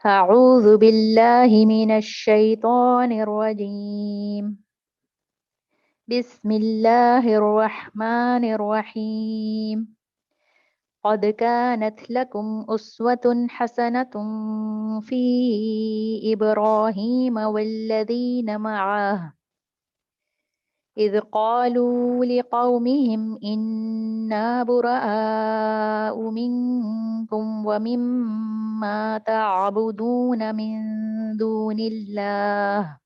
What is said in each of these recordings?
أعوذ بالله من الشيطان الرجيم. بسم الله الرحمن الرحيم. قد كانت لكم أسوة حسنة في إبراهيم والذين معه إذ قالوا لقومهم إنا براء منكم ومما تعبدون من دون الله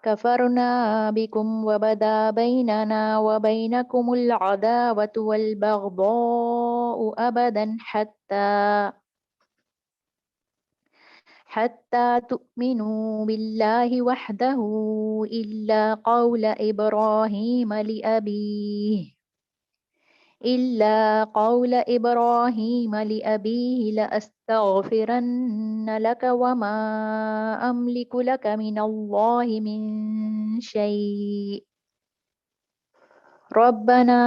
كفرنا بكم وبدا بيننا وبينكم العداوة والبغضاء أبدا حتى تؤمنوا بالله وحده إلا قول إبراهيم لأبيه لأستغفرن لك وما أملك لك من الله من شيء ربنا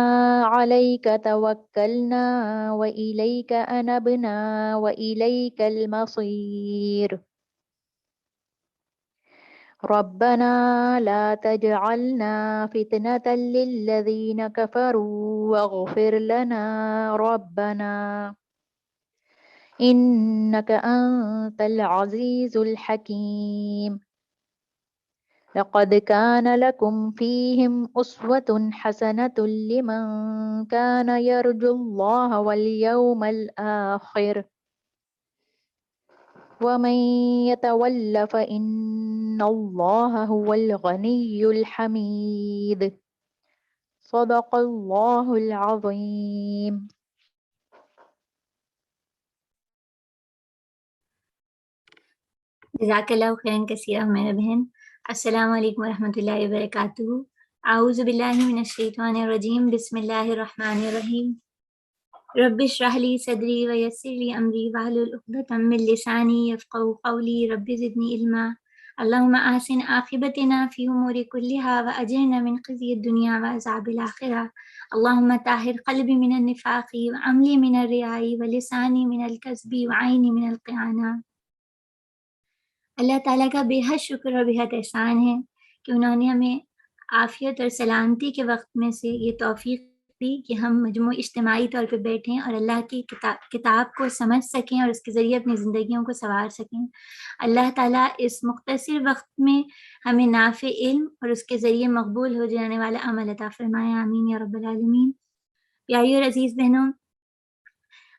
عليك توكلنا وإليك أنبنا وإليك المصير ربنا لا تجعلنا فتنة للذين كفروا واغفر لنا ربنا إنك أنت العزيز الحكيم لقد كان لكم فيهم أسوة حسنة لمن كان يرجو الله واليوم الآخر ومن يتول فإن الله هو الغني الحميد صدق الله العظيم. جزاک اللہ خیرن کثیرہ میرا بہن. السلام علیکم ورحمۃ اللہ وبرکاتہ. اعوذ باللہ من الشیطان الرجیم. بسم اللہ الرحمن الرحیم. رب اشرح لی صدری ویسر لی امری واحلل عقدۃ من لسانی یفقهوا قولی. رب زدنی علما. اللہم احسن عاقبتنا فی امور کلها واجرنا من خزی الدنیا وعذاب الآخرہ. اللہم طہر قلبی من النفاق وعملی من الریاء ولسانی من الکذب وعینی من الخیانہ. اللہ تعالیٰ کا بے حد شکر اور بے حد احسان ہے کہ انہوں نے ہمیں عافیت اور سلامتی کے وقت میں سے یہ توفیق دی کہ ہم مجموع اجتماعی طور پہ بیٹھیں اور اللہ کی کتاب کو سمجھ سکیں اور اس کے ذریعے اپنی زندگیوں کو سنوار سکیں. اللہ تعالیٰ اس مختصر وقت میں ہمیں نافع علم اور اس کے ذریعے مقبول ہو جانے والا عمل عطا فرمائے. آمین یا رب العالمین. پیاری اور عزیز بہنوں،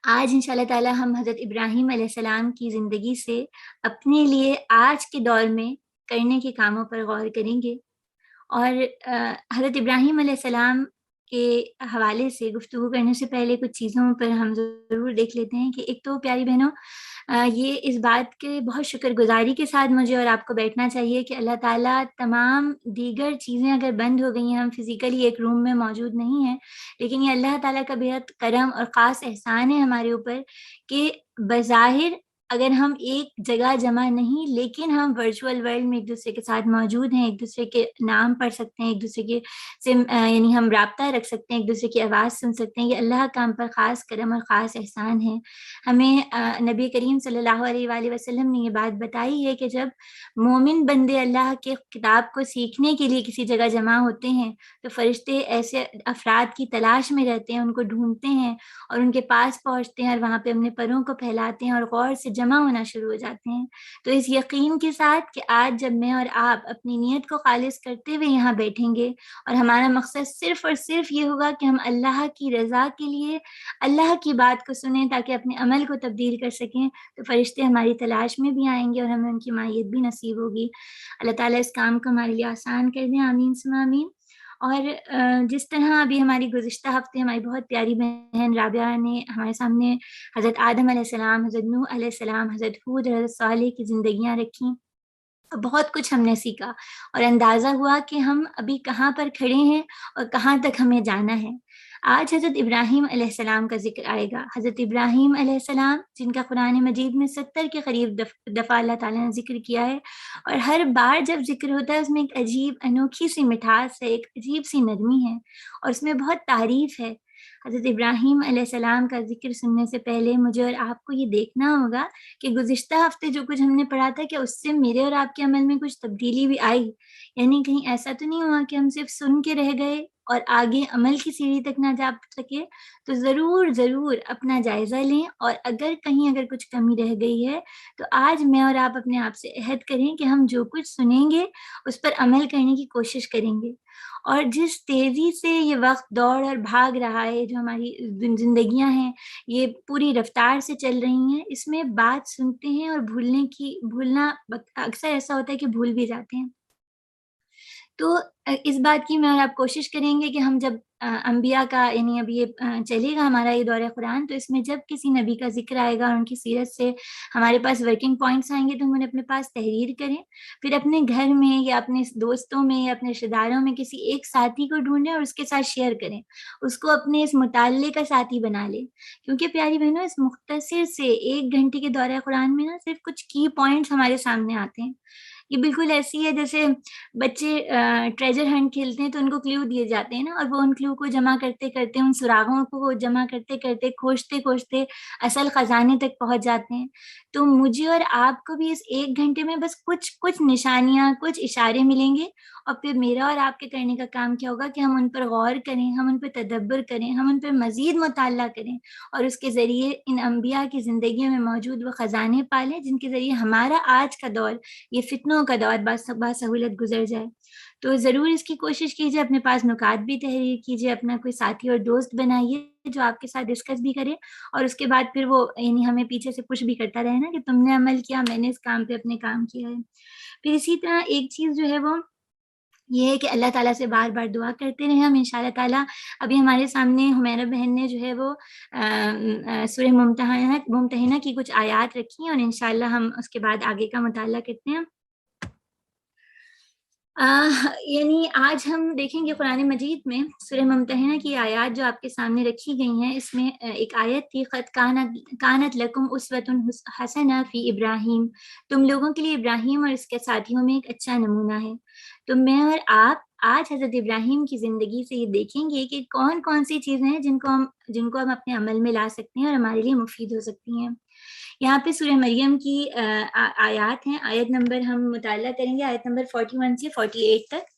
آج انشاءاللہ تعالی ہم حضرت ابراہیم علیہ السلام کی زندگی سے اپنے لیے آج کے دور میں کرنے کے کاموں پر غور کریں گے. اور حضرت ابراہیم علیہ السلام کے حوالے سے گفتگو کرنے سے پہلے کچھ چیزوں پر ہم ضرور دیکھ لیتے ہیں کہ ایک تو پیاری بہنوں، یہ اس بات کے بہت شکر گزاری کے ساتھ مجھے اور آپ کو بیٹھنا چاہیے کہ اللہ تعالیٰ تمام دیگر چیزیں اگر بند ہو گئی ہیں، ہم فزیکلی ایک روم میں موجود نہیں ہیں، لیکن یہ اللہ تعالیٰ کا بہت کرم اور خاص احسان ہے ہمارے اوپر کہ بظاہر اگر ہم ایک جگہ جمع نہیں لیکن ہم ورچوئل ورلڈ میں ایک دوسرے کے ساتھ موجود ہیں، ایک دوسرے کے نام پڑھ سکتے ہیں، ایک دوسرے کے یعنی ہم رابطہ رکھ سکتے ہیں، ایک دوسرے کی آواز سن سکتے ہیں. یہ اللہ کا ہم پر خاص کرم اور خاص احسان ہے. ہمیں نبی کریم صلی اللہ علیہ وآلہ وسلم نے یہ بات بتائی ہے کہ جب مومن بندے اللہ کے کتاب کو سیکھنے کے لیے کسی جگہ جمع ہوتے ہیں تو فرشتے ایسے افراد کی تلاش میں رہتے ہیں، ان کو ڈھونڈتے ہیں اور ان کے پاس پہنچتے ہیں اور وہاں پہ اپنے پروں کو پھیلاتے ہیں اور غور سے جمع ہونا شروع ہو جاتے ہیں. تو اس یقین کے ساتھ کہ آج جب میں اور آپ اپنی نیت کو خالص کرتے ہوئے یہاں بیٹھیں گے اور ہمارا مقصد صرف اور صرف یہ ہوگا کہ ہم اللہ کی رضا کے لیے اللہ کی بات کو سنیں تاکہ اپنے عمل کو تبدیل کر سکیں، تو فرشتے ہماری تلاش میں بھی آئیں گے اور ہمیں ان کی معیت بھی نصیب ہوگی. اللہ تعالیٰ اس کام کو ہمارے لیے آسان کر دیں. آمین ثم آمین. اور جس طرح ابھی ہماری گزشتہ ہفتے ہماری بہت پیاری بہن رابعہ نے ہمارے سامنے حضرت آدم علیہ السلام، حضرت نوح علیہ السلام، حضرت ہود، حضرت صالح کی زندگیاں رکھیں، بہت کچھ ہم نے سیکھا اور اندازہ ہوا کہ ہم ابھی کہاں پر کھڑے ہیں اور کہاں تک ہمیں جانا ہے. آج حضرت ابراہیم علیہ السلام کا ذکر آئے گا. حضرت ابراہیم علیہ السلام جن کا قرآن مجید میں 70 کے قریب دفعہ اللہ تعالیٰ نے ذکر کیا ہے, اور ہر بار جب ذکر ہوتا ہے اس میں ایک عجیب انوکھی سی مٹھاس ہے, ایک عجیب سی نرمی ہے, اور اس میں بہت تعریف ہے. حضرت ابراہیم علیہ السلام کا ذکر سننے سے پہلے مجھے اور آپ کو یہ دیکھنا ہوگا کہ گزشتہ ہفتے جو کچھ ہم نے پڑھا تھا کہ اس سے میرے اور آپ کے عمل میں کچھ تبدیلی بھی آئی. یعنی کہیں ایسا تو نہیں ہوا کہ ہم صرف سن کے رہ گئے اور آگے عمل کی سیڑھی تک نہ جا سکے. تو ضرور اپنا جائزہ لیں, اور اگر کچھ کمی رہ گئی ہے تو آج میں اور آپ اپنے آپ سے عہد کریں کہ ہم جو کچھ سنیں گے اس پر عمل کرنے کی کوشش کریں گے. اور جس تیزی سے یہ وقت دوڑ اور بھاگ رہا ہے, جو ہماری زندگیاں ہیں یہ پوری رفتار سے چل رہی ہیں, اس میں بات سنتے ہیں اور بھولنا اکثر ایسا ہوتا ہے کہ بھول بھی جاتے ہیں. تو اس بات کی میں اور آپ کوشش کریں گے کہ ہم جب انبیاء کا, یعنی اب یہ چلے گا ہمارا یہ دورہ قرآن, تو اس میں جب کسی نبی کا ذکر آئے گا اور ان کی سیرت سے ہمارے پاس ورکنگ پوائنٹس آئیں گے تو ہم انہیں اپنے پاس تحریر کریں. پھر اپنے گھر میں یا اپنے دوستوں میں یا اپنے رشتے داروں میں کسی ایک ساتھی کو ڈھونڈیں اور اس کے ساتھ شیئر کریں, اس کو اپنے اس مطالعے کا ساتھی بنا لیں. کیونکہ پیاری بہنوں, اس مختصر سے 1 گھنٹے کے دورہ قرآن میں نا صرف کچھ کی پوائنٹس ہمارے سامنے آتے ہیں. یہ بالکل ایسی ہے جیسے بچے ٹریجر ہنٹ کھیلتے ہیں تو ان کو کلیو دیے جاتے ہیں نا, اور وہ ان کلیو کو جمع کرتے کرتے, ان سراغوں کو جمع کرتے کرتے, کھوجتے کھوجتے اصل خزانے تک پہنچ جاتے ہیں. تو مجھے اور آپ کو بھی اس 1 گھنٹے میں بس کچھ نشانیاں, کچھ اشارے ملیں گے, اور پھر میرا اور آپ کے کرنے کا کام کیا ہوگا کہ ہم ان پر غور کریں, ہم ان پر تدبر کریں, ہم ان پر مزید مطالعہ کریں, اور اس کے ذریعے ان انبیاء کی زندگیوں میں موجود وہ خزانے پالیں جن کے ذریعے ہمارا آج کا دور, یہ فتنوں کا دور باسہولت گزر جائے. تو ضرور اس کی کوشش کیجیے, اپنے پاس نکات بھی تحریر کیجیے, اپنا کوئی ساتھی اور دوست بنائیے جو آپ کے ساتھ ڈسکس بھی کرے, اور اس کے بعد پھر وہ یعنی ہمیں پیچھے سے پش بھی کرتا رہے نا کہ تم نے عمل کیا, میں نے اس کام پہ اپنے کام کیا ہے. پھر اسی طرح ایک چیز جو ہے وہ یہ ہے کہ اللہ تعالیٰ سے بار بار دعا کرتے رہیں ہم. انشاءاللہ تعالیٰ ابھی ہمارے سامنے حمیرہ بہن نے جو ہے وہ سورہ ممتحنہ کی کچھ آیات رکھی ہیں, اور انشاءاللہ ہم اس کے بعد آگے کا مطالعہ کرتے ہیں. یعنی آج ہم دیکھیں گے قرآن مجید میں سورہ ممتحنہ کی آیات جو آپ کے سامنے رکھی گئی ہیں. اس میں ایک آیت تھی, قد کانت لکم اسوۃ حسنہ فی ابراہیم, تم لوگوں کے لیے ابراہیم اور اس کے ساتھیوں میں ایک اچھا نمونہ ہے. تو میں اور آپ آج حضرت ابراہیم کی زندگی سے یہ دیکھیں گے کہ کون کون سی چیزیں ہیں جن کو ہم اپنے عمل میں لا سکتے ہیں اور ہمارے لیے مفید ہو سکتی ہیں. یہاں پہ سورہ مریم کی آیات ہیں. آیت نمبر ہم مطالعہ کریں گے, آیت نمبر 41 سے 48 تک.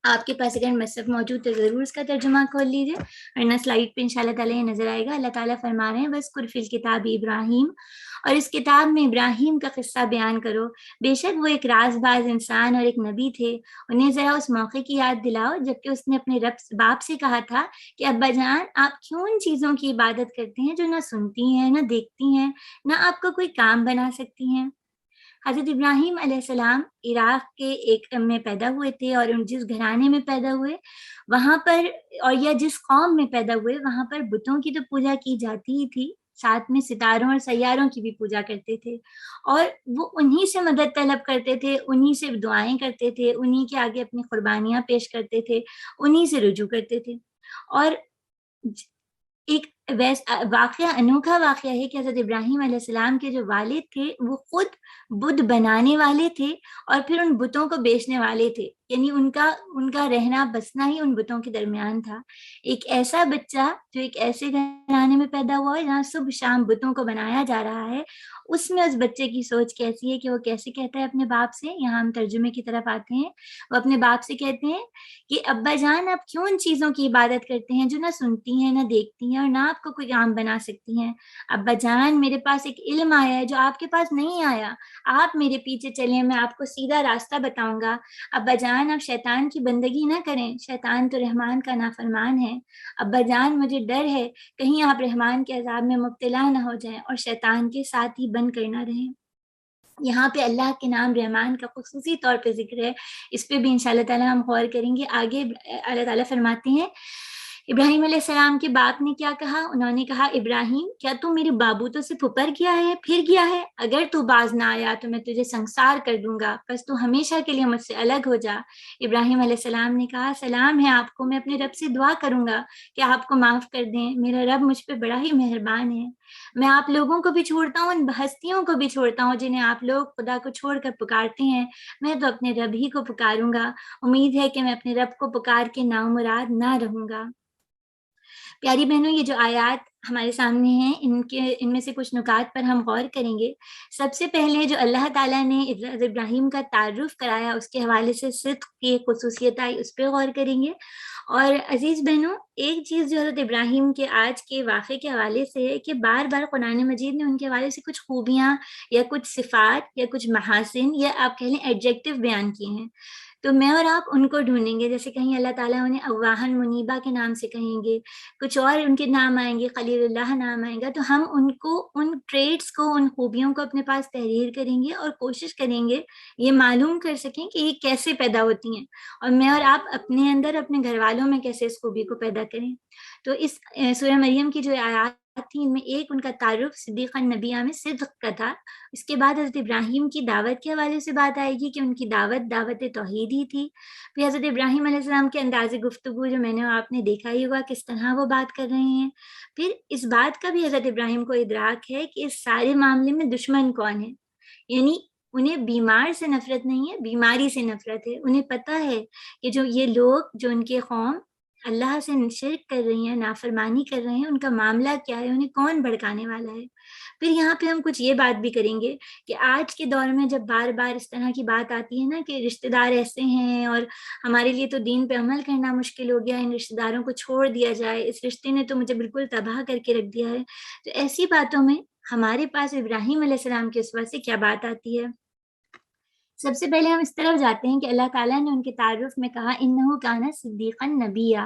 آپ کے پاس اگر مصحف موجود تو ضرور اس کا ترجمہ کھول لیجیے, ورنہ سلائیڈ پہ انشاءاللہ تعالیٰ یہ نظر آئے گا. اللہ تعالیٰ فرما رہے ہیں وَاذْكُرْ فِي الْكِتَابِ ابراہیم, اور اس کتاب میں ابراہیم کا قصہ بیان کرو, بے شک وہ ایک راز باز انسان اور ایک نبی تھے. انہیں ذرا اس موقع کی یاد دلاؤ جبکہ اس نے اپنے باپ سے کہا تھا کہ ابا جان آپ کیوں ان چیزوں کی عبادت کرتے ہیں جو نہ سنتی ہیں نہ دیکھتی ہیں نہ آپ کو کوئی کام بنا سکتی ہیں. حضرت ابراہیم علیہ السلام عراق کے ایک میں پیدا ہوئے تھے, اور جس گھرانے میں پیدا ہوئے وہاں پر, اور یا جس قوم میں پیدا ہوئے وہاں پر بتوں کی تو پوجا کی جاتی ہی تھی, ساتھ میں ستاروں اور سیاروں کی بھی پوجا کرتے تھے, اور وہ انہی سے مدد طلب کرتے تھے, انہی سے دعائیں کرتے تھے, انہی کے آگے اپنی قربانیاں پیش کرتے تھے, انہی سے رجوع کرتے تھے. اور ایک واقعہ, انوکھا واقعہ ہے کہ حضرت ابراہیم علیہ السلام کے جو والد تھے وہ خود بت بنانے والے تھے اور پھر ان بتوں کو بیچنے والے تھے. یعنی ان کا رہنا بسنا ہی ان بتوں کے درمیان تھا. ایک ایسا بچہ جو ایک ایسے گھرانے میں پیدا ہوا ہے جہاں صبح شام بتوں کو بنایا جا رہا ہے, اس میں اس بچے کی سوچ کیسی ہے کہ وہ کیسے کہتا ہے اپنے باپ سے. یہاں ہم ترجمے کی طرف آتے ہیں. وہ اپنے باپ سے کہتے ہیں کہ ابا جان آپ کیوں ان چیزوں کی عبادت کرتے ہیں جو نہ سنتی ہیں نہ دیکھتی ہیں اور نہ آپ کو کوئی کام بنا سکتی ہیں. ابا جان میرے پاس ایک علم آیا ہے جو آپ کے پاس نہیں آیا, آپ میرے پیچھے چلیں, میں آپ کو سیدھا راستہ بتاؤں گا. ابا جان آپ شیطان کی بندگی نہ کریں, شیطان تو رحمان کا نافرمان ہے. ابا جان مجھے ڈر ہے کہیں آپ رحمان کے عذاب میں مبتلا نہ ہو جائیں اور شیطان کے ساتھ ہی بن کر نہ رہیں. یہاں پہ اللہ کے نام رحمان کا خصوصی طور پہ ذکر ہے, اس پہ بھی انشاءاللہ تعالیٰ ہم غور کریں گے. آگے اللہ تعالیٰ فرماتے ہیں ابراہیم علیہ السلام کے باپ نے کیا کہا؟ انہوں نے کہا ابراہیم کیا تو میرے بابوتوں سے پھپر گیا ہے، پھر گیا ہے؟ اگر تو باز نہ آیا تو میں تجھے سنسار کر دوں گا، بس تو ہمیشہ کے لیے مجھ سے الگ ہو جا۔ ابراہیم علیہ السلام نے کہا سلام ہے آپ کو، میں اپنے رب سے دعا کروں گا کہ آپ کو معاف کر دیں، میرا رب مجھ پہ بڑا ہی مہربان ہے۔ میں آپ لوگوں کو بھی چھوڑتا ہوں، ان ہستیوں کو بھی چھوڑتا ہوں جنہیں آپ لوگ خدا کو چھوڑ کر پکارتے ہیں، میں تو اپنے رب ہی کو پکاروں گا، امید ہے کہ میں اپنے رب کو پکار کے نامراد نہ رہوں گا۔ پیاری بہنوں، یہ جو آیات ہمارے سامنے ہیں ان میں سے کچھ نکات پر ہم غور کریں گے۔ سب سے پہلے جو اللہ تعالیٰ نے حضرت ابراہیم کا تعارف کرایا، اس کے حوالے سے صدق کی خصوصیت آئی، اس پہ غور کریں گے۔ اور عزیز بہنوں، ایک چیز جو حضرت ابراہیم کے آج کے واقعے کے حوالے سے ہے کہ بار بار قرآن مجید نے ان کے حوالے سے کچھ خوبیاں یا کچھ صفات یا کچھ محاسن یا آپ کہہ لیں ایڈجیکٹو بیان کیے ہیں، تو میں اور آپ ان کو ڈھونڈیں گے۔ جیسے کہیں اللہ تعالیٰ انہیں اواہن منیبہ کے نام سے کہیں گے، کچھ اور ان کے نام آئیں گے، خلیل اللہ نام آئے گا، تو ہم ان کو، ان ٹریٹس کو، ان خوبیوں کو اپنے پاس تحریر کریں گے اور کوشش کریں گے یہ معلوم کر سکیں کہ یہ کیسے پیدا ہوتی ہیں، اور میں اور آپ اپنے اندر اپنے گھر والوں میں کیسے اس خوبی کو پیدا کریں۔ تو اس سورہ مریم کی جو آیات تھی، ان میں ایک ان کا تعارف صدیقا نبیہ میں صدق کا تھا۔ اس کے بعد حضرت ابراہیم کی دعوت کے حوالے سے بات آئے گی کہ ان کی دعوت توحید ہی تھی۔ پھر حضرت ابراہیم علیہ السلام کے انداز گفتگو جو میں نے آپ نے دیکھا ہی ہوگا کس طرح وہ بات کر رہے ہیں۔ پھر اس بات کا بھی حضرت ابراہیم کو ادراک ہے کہ اس سارے معاملے میں دشمن کون ہے، یعنی انہیں بیمار سے نفرت نہیں ہے، بیماری سے نفرت ہے۔ انہیں پتہ ہے کہ جو یہ لوگ، جو ان کے قوم اللہ سے شرک کر رہی ہیں، نافرمانی کر رہے ہیں، ان کا معاملہ کیا ہے، انہیں کون بھڑکانے والا ہے۔ پھر یہاں پہ ہم کچھ یہ بات بھی کریں گے کہ آج کے دور میں جب بار بار اس طرح کی بات آتی ہے نا کہ رشتہ دار ایسے ہیں اور ہمارے لیے تو دین پہ عمل کرنا مشکل ہو گیا، ان رشتہ داروں کو چھوڑ دیا جائے، اس رشتے نے تو مجھے بالکل تباہ کر کے رکھ دیا ہے، تو ایسی باتوں میں ہمارے پاس ابراہیم علیہ السلام کے اسوا سے کیا بات آتی ہے۔ سب سے پہلے ہم اس طرف جاتے ہیں کہ اللہ تعالیٰ نے ان کے تعارف میں کہا انہ کان صدیقا نبیہ۔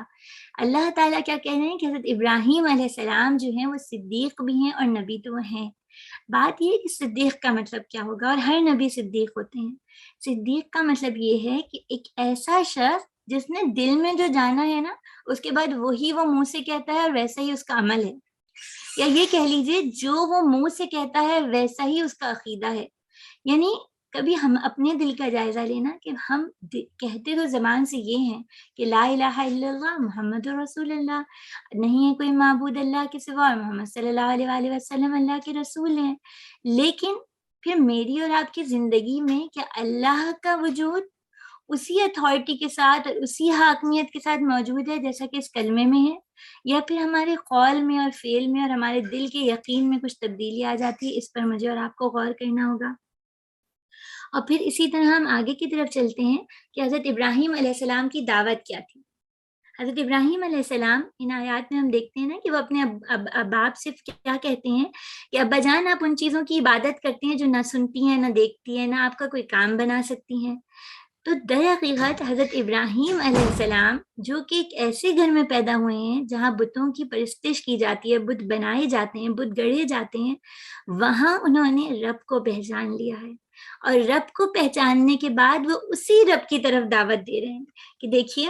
اللہ تعالیٰ کیا کہہ رہے ہیں کہ حضرت ابراہیم علیہ السلام جو ہیں وہ صدیق بھی ہیں اور نبی تو ہیں۔ بات یہ ہے کہ صدیق کا مطلب کیا ہوگا، اور ہر نبی صدیق ہوتے ہیں۔ صدیق کا مطلب یہ ہے کہ ایک ایسا شخص جس نے دل میں جو جانا ہے نا، اس کے بعد وہی وہ منہ سے کہتا ہے اور ویسا ہی اس کا عمل ہے، یا یہ کہہ لیجئے جو وہ منہ سے کہتا ہے ویسا ہی اس کا عقیدہ ہے۔ یعنی کبھی ہم اپنے دل کا جائزہ لینا کہ ہم کہتے تو زبان سے یہ ہیں کہ لا الہ الا اللہ محمد رسول اللہ، نہیں ہے کوئی معبود اللہ کے سوا، اور محمد صلی اللہ علیہ وآلہ وسلم اللہ کے رسول ہیں، لیکن پھر میری اور آپ کی زندگی میں کیا اللہ کا وجود اسی اتھارٹی کے ساتھ اور اسی حاکمیت کے ساتھ موجود ہے جیسا کہ اس کلمے میں ہے، یا پھر ہمارے قول میں اور فعل میں اور ہمارے دل کے یقین میں کچھ تبدیلی آ جاتی ہے؟ اس پر مجھے اور آپ کو غور کرنا ہوگا۔ اور پھر اسی طرح ہم آگے کی طرف چلتے ہیں کہ حضرت ابراہیم علیہ السلام کی دعوت کیا تھی۔ حضرت ابراہیم علیہ السلام، ان آیات میں ہم دیکھتے ہیں نا کہ وہ اپنے باپ سے کیا کہتے ہیں کہ ابا جان آپ ان چیزوں کی عبادت کرتے ہیں جو نہ سنتی ہیں، نہ دیکھتی ہیں، نہ آپ کا کوئی کام بنا سکتی ہیں۔ تو در حقیقت حضرت ابراہیم علیہ السلام جو کہ ایک ایسے گھر میں پیدا ہوئے ہیں جہاں بتوں کی پرستش کی جاتی ہے، بت بنائے جاتے ہیں، بت گڑھے جاتے ہیں، وہاں انہوں نے رب کو پہچان لیا ہے، اور رب کو پہچاننے کے بعد وہ اسی رب کی طرف دعوت دے رہے ہیں کہ دیکھیے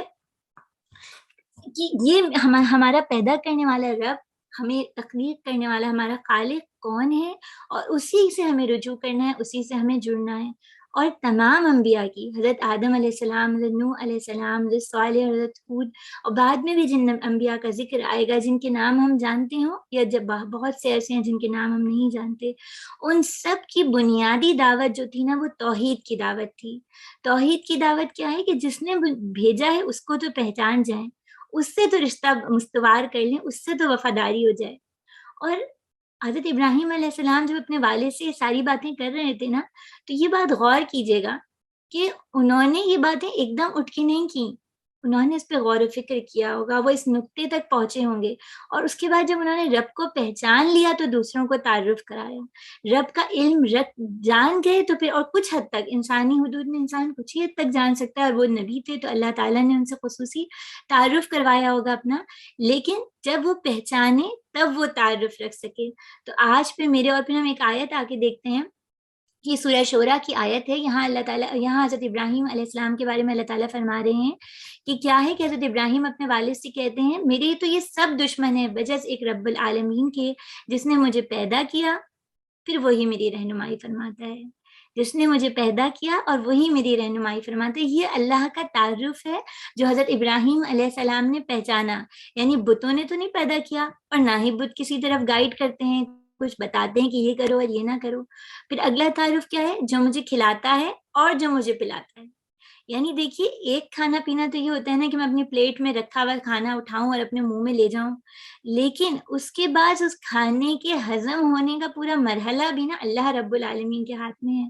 کہ یہ ہمارا پیدا کرنے والا رب، ہمیں تخلیق کرنے والا ہمارا خالق کون ہے، اور اسی سے ہمیں رجوع کرنا ہے، اسی سے ہمیں جڑنا ہے۔ اور تمام انبیاء کی، حضرت آدم علیہ السلام، حضرت نوح علیہ السلام، حضرت صالح، حضرت ہود، اور بعد میں بھی جن انبیاء کا ذکر آئے گا جن کے نام ہم جانتے ہوں یا جب بہت سے ایسے ہیں جن کے نام ہم نہیں جانتے، ان سب کی بنیادی دعوت جو تھی نا وہ توحید کی دعوت تھی۔ توحید کی دعوت کیا ہے کہ جس نے بھیجا ہے اس کو تو پہچان جائیں، اس سے تو رشتہ مستوار کر لیں، اس سے تو وفاداری ہو جائے۔ اور حضرت ابراہیم علیہ السلام جب اپنے والد سے یہ ساری باتیں کر رہے تھے نا، تو یہ بات غور کیجیے گا کہ انہوں نے یہ باتیں ایک دم اٹھ کے نہیں کی، انہوں نے اس پہ غور و فکر کیا ہوگا، وہ اس نقطے تک پہنچے ہوں گے، اور اس کے بعد جب انہوں نے رب کو پہچان لیا تو دوسروں کو تعارف کرایا، رب کا علم جان گئے تو پھر، اور کچھ حد تک انسانی حدود میں انسان کچھ ہی حد تک جان سکتا ہے، اور وہ نبی تھے تو اللہ تعالیٰ نے ان سے خصوصی تعارف کروایا ہوگا اپنا، لیکن جب وہ پہچانے تب وہ تعارف رکھ سکے۔ تو آج پھر میرے، اور پھر ہم ایک آیت آ کے دیکھتے ہیں یہ سورہ شورا کی آیت ہے. یہاں اللہ تعالیٰ، یہاں حضرت ابراہیم علیہ السلام کے بارے میں اللہ تعالیٰ فرما رہے ہیں کہ کیا ہے کہ حضرت ابراہیم اپنے والد سے کہتے ہیں میرے تو یہ سب دشمن ہیں بجز ایک رب العالمین کے جس نے مجھے پیدا کیا، پھر وہی میری رہنمائی فرماتا ہے. جس نے مجھے پیدا کیا اور وہی میری رہنمائی فرماتا ہے. یہ اللہ کا تعارف ہے جو حضرت ابراہیم علیہ السلام نے پہچانا. یعنی بتوں نے تو نہیں پیدا کیا، اور نہ ہی بت کسی طرف گائیڈ کرتے ہیں، کچھ بتاتے ہیں کہ یہ کرو اور یہ نہ کرو. پھر اگلا تعارف کیا ہے؟ جو مجھے کھلاتا ہے اور جو مجھے پلاتا ہے. یعنی دیکھیے، ایک کھانا پینا تو یہ ہوتا ہے نا کہ میں اپنی پلیٹ میں رکھا ہوا کھانا اٹھاؤں اور اپنے منہ میں لے جاؤں، لیکن اس کے بعد اس کھانے کے ہضم ہونے کا پورا مرحلہ بھی نا اللہ رب العالمین کے ہاتھ میں ہے.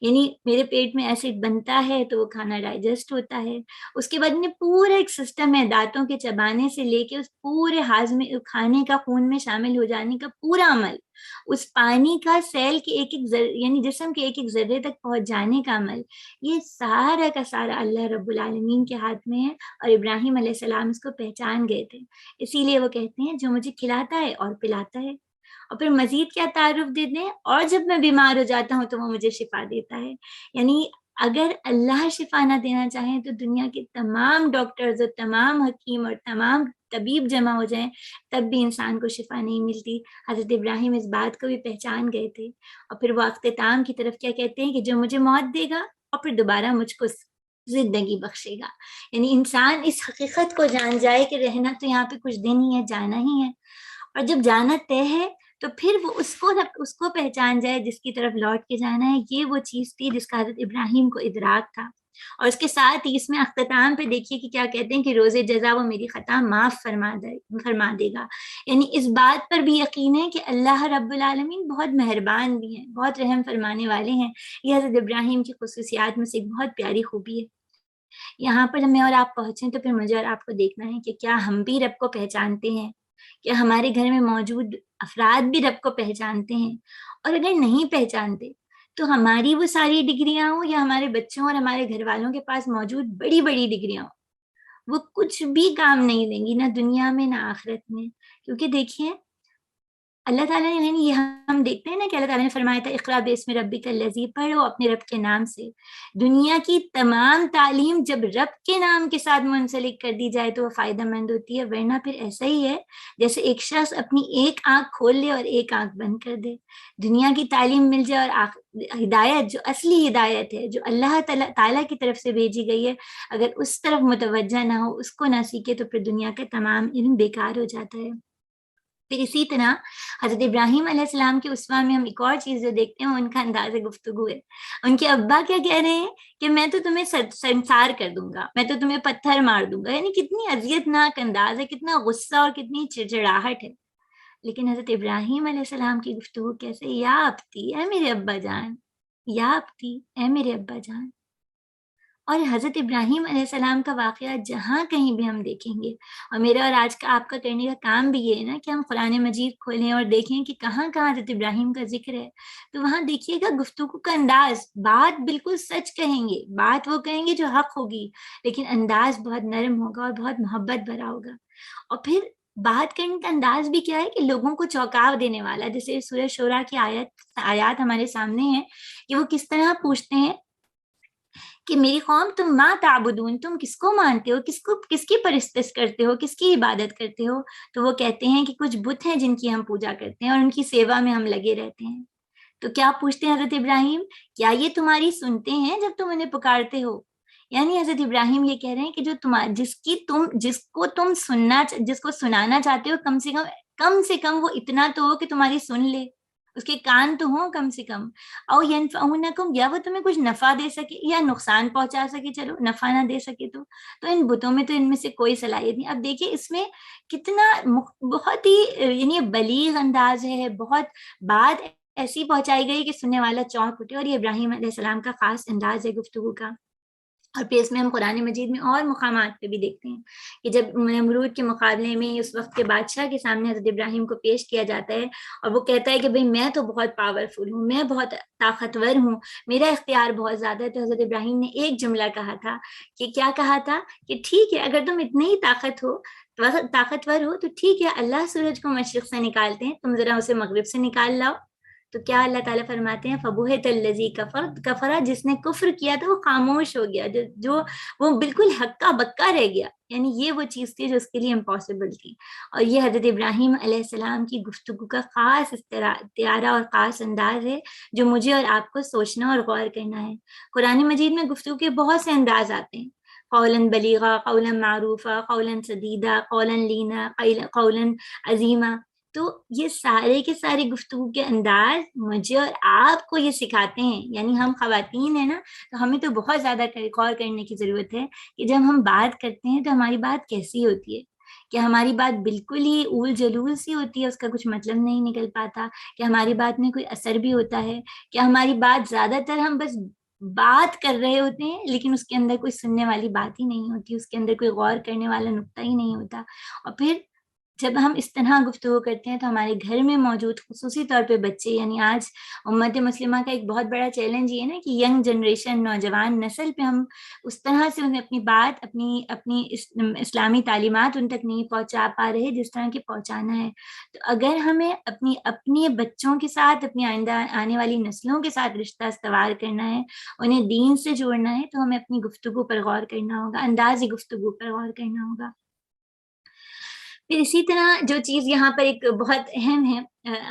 یعنی میرے پیٹ میں ایسڈ بنتا ہے تو وہ کھانا ڈائجسٹ ہوتا ہے، اس کے بعد میں پورا ایک سسٹم ہے، دانتوں کے چبانے سے لے کے اس پورے ہاضمے کھانے کا خون میں شامل ہو جانے کا پورا عمل، اس پانی کا سیل کے ایک ایک یعنی جسم کے ایک ایک ذرے تک پہنچ جانے کا عمل، یہ سارا کا سارا اللہ رب العالمین کے ہاتھ میں ہے. اور ابراہیم علیہ السلام اس کو پہچان گئے تھے، اسی لیے وہ کہتے ہیں جو مجھے کھلاتا ہے اور پلاتا ہے. اور پھر مزید کیا تعارف دیتے ہیں؟ اور جب میں بیمار ہو جاتا ہوں تو وہ مجھے شفا دیتا ہے. یعنی اگر اللہ شفا نہ دینا چاہیں تو دنیا کے تمام ڈاکٹرز اور تمام حکیم اور تمام طبیب جمع ہو جائیں تب بھی انسان کو شفا نہیں ملتی. حضرت ابراہیم اس بات کو بھی پہچان گئے تھے. اور پھر وہ اختتام کی طرف کیا کہتے ہیں کہ جو مجھے موت دے گا اور پھر دوبارہ مجھ کو زندگی بخشے گا. یعنی انسان اس حقیقت کو جان جائے کہ رہنا تو یہاں پہ کچھ دن ہی ہے، جانا ہی ہے، اور جب جانا طے ہے تو پھر وہ اس کو پہچان جائے جس کی طرف لوٹ کے جانا ہے. یہ وہ چیز تھی جس کا حضرت ابراہیم کو ادراک تھا. اور اس کے ساتھ ہی اس میں اختتام پہ دیکھیے کہ کیا کہتے ہیں کہ روز جزا وہ میری خطا معاف فرما دے گا. یعنی اس بات پر بھی یقین ہے کہ اللہ رب العالمین بہت مہربان بھی ہیں، بہت رحم فرمانے والے ہیں. یہ حضرت ابراہیم کی خصوصیات میں سے ایک بہت پیاری خوبی ہے. یہاں پر میں اور آپ پہنچیں تو پھر مجھے اور آپ کو دیکھنا ہے کہ کیا ہم بھی رب کو پہچانتے ہیں، کہ ہمارے گھر میں موجود افراد بھی رب کو پہچانتے ہیں. اور اگر نہیں پہچانتے تو ہماری وہ ساری ڈگریاں ہوں یا ہمارے بچوں اور ہمارے گھر والوں کے پاس موجود بڑی بڑی ڈگریاں ہوں، وہ کچھ بھی کام نہیں دیں گی، نہ دنیا میں نہ آخرت میں. کیونکہ دیکھیے اللہ تعالیٰ نے، یہ ہم دیکھتے ہیں نا کہ اللہ تعالیٰ نے فرمایا تھا اقرا باسم ربک الذی، پڑھو اپنے رب کے نام سے. دنیا کی تمام تعلیم جب رب کے نام کے ساتھ منسلک کر دی جائے تو وہ فائدہ مند ہوتی ہے، ورنہ پھر ایسا ہی ہے جیسے ایک شخص اپنی ایک آنکھ کھول لے اور ایک آنکھ بند کر دے. دنیا کی تعلیم مل جائے اور ہدایت جو اصلی ہدایت ہے جو اللہ تعالیٰ کی طرف سے بھیجی گئی ہے اگر اس طرف متوجہ نہ ہو، اس کو نہ سیکھے، تو پھر دنیا کا تمام علم بیکار ہو جاتا ہے. پھر اسی طرح حضرت ابراہیم علیہ السلام کے اسوہ میں ہم ایک اور چیز جو دیکھتے ہیں ان کا انداز گفتگو ہے. ان کے ابا کیا کہہ رہے ہیں کہ میں تو تمہیں سنسار کر دوں گا، میں تو تمہیں پتھر مار دوں گا. یعنی کتنی اذیت ناک انداز ہے، کتنا غصہ اور کتنی چڑچڑاہٹ ہے. لیکن حضرت ابراہیم علیہ السلام کی گفتگو کیسے؟ یا ابتی اے میرے ابا جان، یا ابتی اے میرے ابا جان. اور حضرت ابراہیم علیہ السلام کا واقعہ جہاں کہیں بھی ہم دیکھیں گے، اور میرا اور آج کا آپ کا کرنے کا کام بھی یہ ہے نا کہ ہم قرآن مجید کھولیں اور دیکھیں کہ کہاں کہاں حضرت ابراہیم کا ذکر ہے، تو وہاں دیکھیے گا گفتگو کا انداز، بات بالکل سچ کہیں گے، بات وہ کہیں گے جو حق ہوگی، لیکن انداز بہت نرم ہوگا اور بہت محبت بھرا ہوگا. اور پھر بات کرنے کا انداز بھی کیا ہے کہ لوگوں کو چونکاو دینے والا. جیسے سورہ شورا کی آیات ہمارے سامنے ہیں کہ وہ کس طرح پوچھتے ہیں کہ میری قوم تم ما تعبدون، تم کس کو مانتے ہو، کس کی پرستش کرتے ہو، کس کی عبادت کرتے ہو؟ تو وہ کہتے ہیں کہ کچھ بت ہیں جن کی ہم پوجا کرتے ہیں اور ان کی سیوا میں ہم لگے رہتے ہیں. تو کیا پوچھتے ہیں حضرت ابراہیم؟ کیا یہ تمہاری سنتے ہیں جب تم انہیں پکارتے ہو؟ یعنی حضرت ابراہیم یہ کہہ رہے ہیں کہ جس کو سنانا چاہتے ہو کم سے کم وہ اتنا تو ہو کہ تمہاری سن لے، اس کے کان تو ہوں کم سے کم. او ینفعونکم، یا وہ تمہیں کچھ نفع دے سکے یا نقصان پہنچا سکے. چلو نفع نہ دے سکے تو ان بتوں میں تو ان میں سے کوئی صلاحیت نہیں. اب دیکھیے اس میں کتنا بہت ہی یعنی بلیغ انداز ہے، بہت بات ایسی پہنچائی گئی کہ سننے والا چونک اٹھے. اور یہ ابراہیم علیہ السلام کا خاص انداز ہے گفتگو کا. اور پھر اس میں ہم قرآن مجید میں اور مقامات پہ بھی دیکھتے ہیں کہ جب نمرود کے مقابلے میں اس وقت کے بادشاہ کے سامنے حضرت ابراہیم کو پیش کیا جاتا ہے اور وہ کہتا ہے کہ بھئی میں تو بہت پاورفل ہوں، میں بہت طاقتور ہوں، میرا اختیار بہت زیادہ ہے. تو حضرت ابراہیم نے ایک جملہ کہا تھا کہ کیا کہا تھا کہ ٹھیک ہے اگر تم اتنے ہی طاقتور ہو تو ٹھیک ہے، اللہ سورج کو مشرق سے نکالتے ہیں، تم ذرا اسے مغرب سے نکال لاؤ. تو کیا اللہ تعالیٰ فرماتے ہیں فبہت الذی کفر، جس نے کفر کیا تو وہ خاموش ہو گیا، جو وہ بالکل ہکا بکا رہ گیا، یعنی یہ وہ چیز تھی جو اس کے لیے امپاسبل تھی۔ اور یہ حضرت ابراہیم علیہ السلام کی گفتگو کا خاص استعارہ اور خاص انداز ہے جو مجھے اور آپ کو سوچنا اور غور کرنا ہے۔ قرآن مجید میں گفتگو کے بہت سے انداز آتے ہیں، قولاً بلیغا، قولاً معروفا، قولاً سدیدا، قولاً لینا، قولاً عظیما۔ تو یہ سارے کے سارے گفتگو کے انداز مجھے اور آپ کو یہ سکھاتے ہیں، یعنی ہم خواتین ہیں نا، تو ہمیں تو بہت زیادہ غور کرنے کی ضرورت ہے کہ جب ہم بات کرتے ہیں تو ہماری بات کیسی ہوتی ہے، کہ ہماری بات بالکل ہی اول جلول سی ہوتی ہے، اس کا کچھ مطلب نہیں نکل پاتا، کہ ہماری بات میں کوئی اثر بھی ہوتا ہے، کہ ہماری بات زیادہ تر ہم بس بات کر رہے ہوتے ہیں لیکن اس کے اندر کوئی سننے والی بات ہی نہیں ہوتی، اس کے اندر کوئی غور کرنے والا نقطہ ہی نہیں ہوتا۔ اور پھر جب ہم اس طرح گفتگو کرتے ہیں تو ہمارے گھر میں موجود خصوصی طور پہ بچے، یعنی آج امت مسلمہ کا ایک بہت بڑا چیلنج یہ ہے نا کہ ینگ جنریشن، نوجوان نسل پہ ہم اس طرح سے انہیں اپنی بات، اپنی اسلامی تعلیمات ان تک نہیں پہنچا پا رہے جس طرح کی پہنچانا ہے۔ تو اگر ہمیں اپنے بچوں کے ساتھ، اپنی آئندہ آنے والی نسلوں کے ساتھ رشتہ استوار کرنا ہے، انہیں دین سے جوڑنا ہے، تو ہمیں اپنی گفتگو پر غور کرنا ہوگا، انداز گفتگو پر غور کرنا ہوگا۔ پھر اسی طرح جو چیز یہاں پر ایک بہت اہم ہے،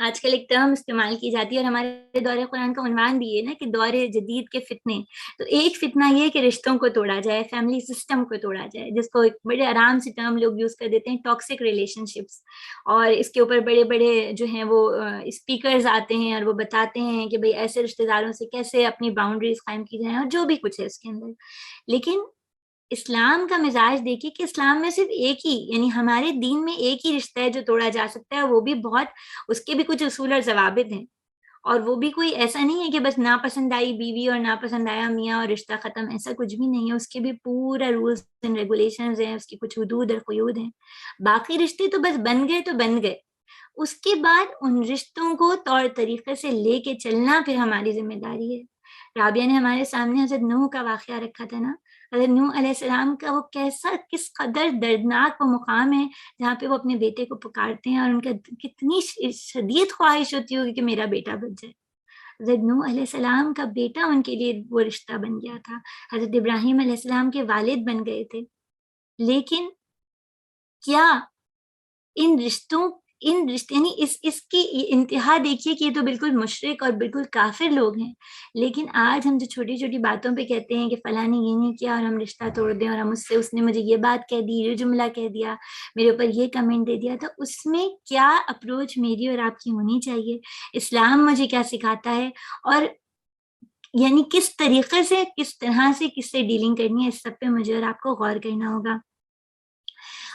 آج کل ایک ٹرم استعمال کی جاتی ہے اور ہمارے دور قرآن کا عنوان بھی ہے نا کہ دور جدید کے فتنے۔ تو ایک فتنہ یہ کہ رشتوں کو توڑا جائے، فیملی سسٹم کو توڑا جائے، جس کو ایک بڑے آرام سے ٹرم لوگ یوز کر دیتے ہیں، ٹاکسک ریلیشن شپس۔ اور اس کے اوپر بڑے بڑے جو ہیں وہ اسپیکرز آتے ہیں اور وہ بتاتے ہیں کہ بھئی ایسے رشتہ داروں سے کیسے اپنی باؤنڈریز قائم کی جائیں، اور جو بھی کچھ ہے اس کے اندر۔ لیکن اسلام کا مزاج دیکھیے کہ اسلام میں صرف ایک ہی، یعنی ہمارے دین میں ایک ہی رشتہ ہے جو توڑا جا سکتا ہے، وہ بھی بہت، اس کے بھی کچھ اصول اور ضوابط ہیں، اور وہ بھی کوئی ایسا نہیں ہے کہ بس ناپسند آئی بیوی اور ناپسند آیا میاں اور رشتہ ختم، ایسا کچھ بھی نہیں ہے، اس کے بھی پورا رولز اینڈ ریگولیشنز ہیں، اس کی کچھ حدود اور قیود ہیں۔ باقی رشتے تو بس بن گئے تو بن گئے، اس کے بعد ان رشتوں کو طور طریقے سے لے کے چلنا پھر ہماری ذمہ داری ہے۔ رابعہ نے ہمارے سامنے حضرت نوح کا واقعہ رکھا تھا نا، حضرت نوح علیہ السلام کا وہ کس قدر دردناک وہ مقام ہے جہاں پہ وہ اپنے بیٹے کو پکارتے ہیں، اور ان کا کتنی شدید خواہش ہوتی ہوگی کہ میرا بیٹا بچ جائے۔ حضرت نوح علیہ السلام کا بیٹا ان کے لیے وہ رشتہ بن گیا تھا، حضرت ابراہیم علیہ السلام کے والد بن گئے تھے۔ لیکن کیا یعنی اس کی انتہا دیکھیے کہ یہ تو بالکل مشرک اور بالکل کافر لوگ ہیں، لیکن آج ہم جو چھوٹی چھوٹی باتوں پہ کہتے ہیں کہ فلاں نے یہ نہیں کیا اور ہم رشتہ توڑ دیں، اور اس نے مجھے یہ بات کہہ دی، یہ جملہ کہہ دیا، میرے اوپر یہ کمنٹ دے دیا، تو اس میں کیا اپروچ میری اور آپ کی ہونی چاہیے، اسلام مجھے کیا سکھاتا ہے، اور یعنی کس طریقے سے، کس طرح سے کس سے ڈیلنگ کرنی ہے، اس سب پہ مجھے اور آپ کو غور کرنا ہوگا۔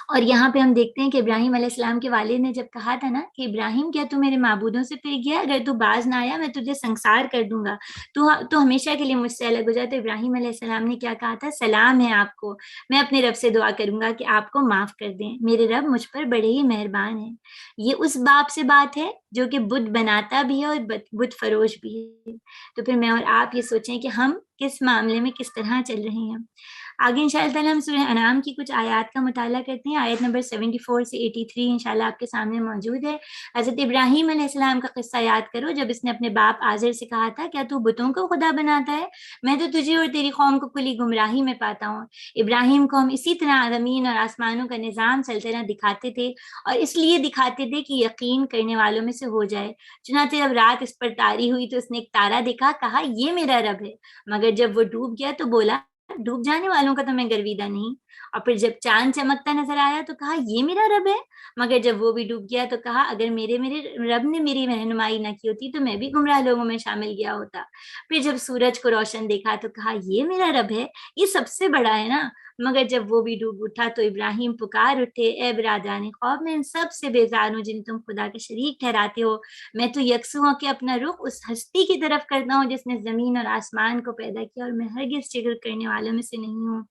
اور یہاں پہ ہم دیکھتے ہیں کہ ابراہیم علیہ السلام کے والد نے جب کہا تھا نا کہ ابراہیم کیا تو میرے معبودوں سے پھر گیا، اگر تو باز نہ آیا میں تجھے سنسار کر دوں گا، تو ہمیشہ کے لیے مجھ سے الگ ہو جائے، تو ابراہیم علیہ السلام نے کیا کہا تھا، سلام ہے آپ کو، میں اپنے رب سے دعا کروں گا کہ آپ کو معاف کر دیں، میرے رب مجھ پر بڑے ہی مہربان ہیں۔ یہ اس باپ سے بات ہے جو کہ بت بناتا بھی ہے اور بت فروش بھی ہے۔ تو پھر میں اور آپ یہ سوچیں کہ ہم کس معاملے میں کس طرح چل رہے ہیں۔ آگے انشاءاللہ تعالیٰ ہم سورہ انعام کی کچھ آیات کا مطالعہ کرتے ہیں، آیت نمبر 74 سے 83 انشاءاللہ آپ کے سامنے موجود ہے۔ حضرت ابراہیم علیہ السلام کا قصہ یاد کرو، جب اس نے اپنے باپ آزر سے کہا تھا کیا تو بتوں کو خدا بناتا ہے، میں تو تجھے اور تیری قوم کو کلی گمراہی میں پاتا ہوں۔ ابراہیم کو ہم اسی طرح زمین اور آسمانوں کا نظام سلطنت دکھاتے تھے، اور اس لیے دکھاتے تھے کہ یقین کرنے والوں میں سے ہو جائے۔ چنانچہ جب رات اس پر تاری ہوئی تو اس نے ایک تارا دیکھا، کہا یہ میرا رب ہے، مگر جب وہ ڈوب گیا تو بولا ڈوب جانے والوں کا تو میں گرویدہ نہیں۔ اور پھر جب چاند چمکتا نظر آیا تو کہا یہ میرا رب ہے، مگر جب وہ بھی ڈوب گیا تو کہا اگر میرے رب نے میری رہنمائی نہ کی ہوتی تو میں بھی گمراہ لوگوں میں شامل گیا ہوتا۔ پھر جب سورج کو روشن دیکھا تو کہا یہ میرا رب ہے، یہ سب سے بڑا ہے نا، مگر جب وہ بھی ڈوب اٹھا تو ابراہیم پکار اٹھے، اے برادران قوم، میں ان سب سے بیزار ہوں جن تم خدا کے شریک ٹھہراتے ہو، میں تو یکسو ہوں کہ اپنا رخ اس ہستی کی طرف کرتا ہوں جس نے زمین اور آسمان کو پیدا کیا، اور میں ہرگز شکر کرنے والوں میں سے نہیں ہوں۔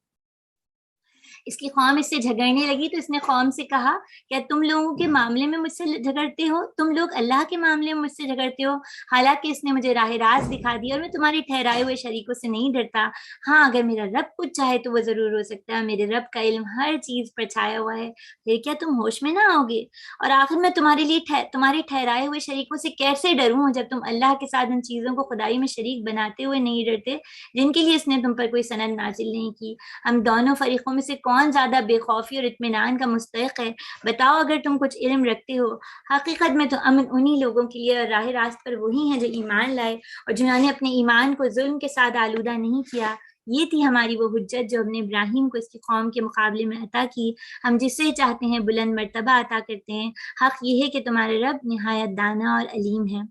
اس کی قوم اس سے جھگڑنے لگی تو اس نے قوم سے کہا کیا تم لوگوں کے معاملے میں مجھ سے جھگڑتے ہو؟ تم لوگ اللہ کے معاملے میں مجھ سے جھگڑتے ہو، حالانکہ اس نے مجھے راہ راست دکھا دی اور میں تمہارے ٹھہرائے ہوئے شریکوں سے نہیں ڈرتا۔ ہاں اگر میرا رب کچھ چاہے تو وہ ضرور ہو سکتا ہے، میرے رب کا علم ہر چیز پر چھایا ہوا ہے، پھر کیا تم ہوش میں نہ آؤگے؟ اور آخر میں تمہارے ٹھہرائے ہوئے شریکوں سے کیسے ڈروں جب تم اللہ کے ساتھ ان چیزوں کو خدائی میں شریک بناتے ہوئے نہیں ڈرتے جن کے لیے اس نے تم پر کوئی سند نازل نہیں کی؟ ہم دونوں فریقوں میں سے کون زیادہ بے خوفی اور اطمینان کا مستحق ہے؟ بتاؤ اگر تم کچھ علم رکھتے ہو۔ حقیقت میں تو امن انہی لوگوں کے لیے اور راہ راست پر وہی ہیں جو ایمان لائے اور جنہوں نے اپنے ایمان کو ظلم کے ساتھ آلودہ نہیں کیا۔ یہ تھی ہماری وہ حجت جو ہم نے ابراہیم کو اس کی قوم کے مقابلے میں عطا کی، ہم جس سے چاہتے ہیں بلند مرتبہ عطا کرتے ہیں۔ حق یہ ہے کہ تمہارے رب نہایت دانا اور علیم ہے۔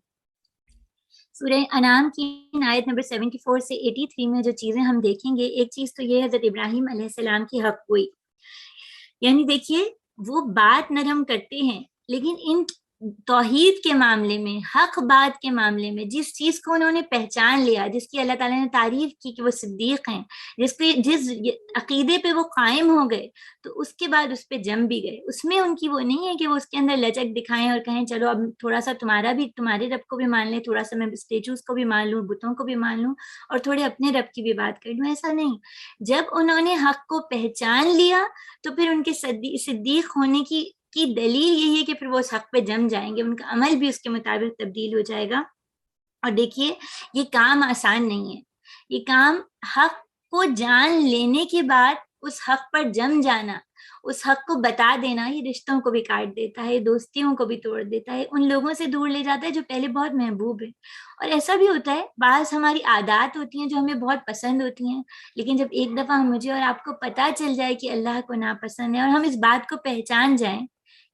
سورہ انعام کی آیت نمبر 74 سے 83 میں جو چیزیں ہم دیکھیں گے، ایک چیز تو یہ حضرت ابراہیم علیہ السلام کی حق گوئی، یعنی دیکھیے وہ بات نرم کرتے ہیں لیکن ان توحید کے معاملے میں، حق بات کے معاملے میں، جس چیز کو انہوں نے پہچان لیا، جس کی اللہ تعالیٰ نے تعریف کی کہ وہ صدیق ہیں، جس عقیدے پہ وہ قائم ہو گئے تو اس کے بعد اس پہ جم بھی گئے۔ اس میں ان کی وہ نہیں ہے کہ وہ اس کے اندر لچک دکھائیں اور کہیں چلو اب تھوڑا سا تمہارے رب کو بھی مان لیں، تھوڑا سا میں اسٹیچوز کو بھی مان لوں، بتوں کو بھی مان لوں اور تھوڑے اپنے رب کی بھی بات کر لوں، ایسا نہیں۔ جب انہوں نے حق کو پہچان لیا تو پھر ان کے صدیق ہونے کی دلیل یہی ہے کہ پھر وہ اس حق پہ جم جائیں گے، ان کا عمل بھی اس کے مطابق تبدیل ہو جائے گا۔ اور دیکھیے یہ کام آسان نہیں ہے، یہ کام حق کو جان لینے کے بعد اس حق پر جم جانا، اس حق کو بتا دینا، یہ رشتوں کو بھی کاٹ دیتا ہے، دوستیوں کو بھی توڑ دیتا ہے، ان لوگوں سے دور لے جاتا ہے جو پہلے بہت محبوب ہیں۔ اور ایسا بھی ہوتا ہے بعض ہماری عادات ہوتی ہیں جو ہمیں بہت پسند ہوتی ہیں، لیکن جب ایک دفعہ مجھے اور آپ کو پتہ چل جائے کہ اللہ کو ناپسند ہے اور ہم اس بات کو پہچان جائیں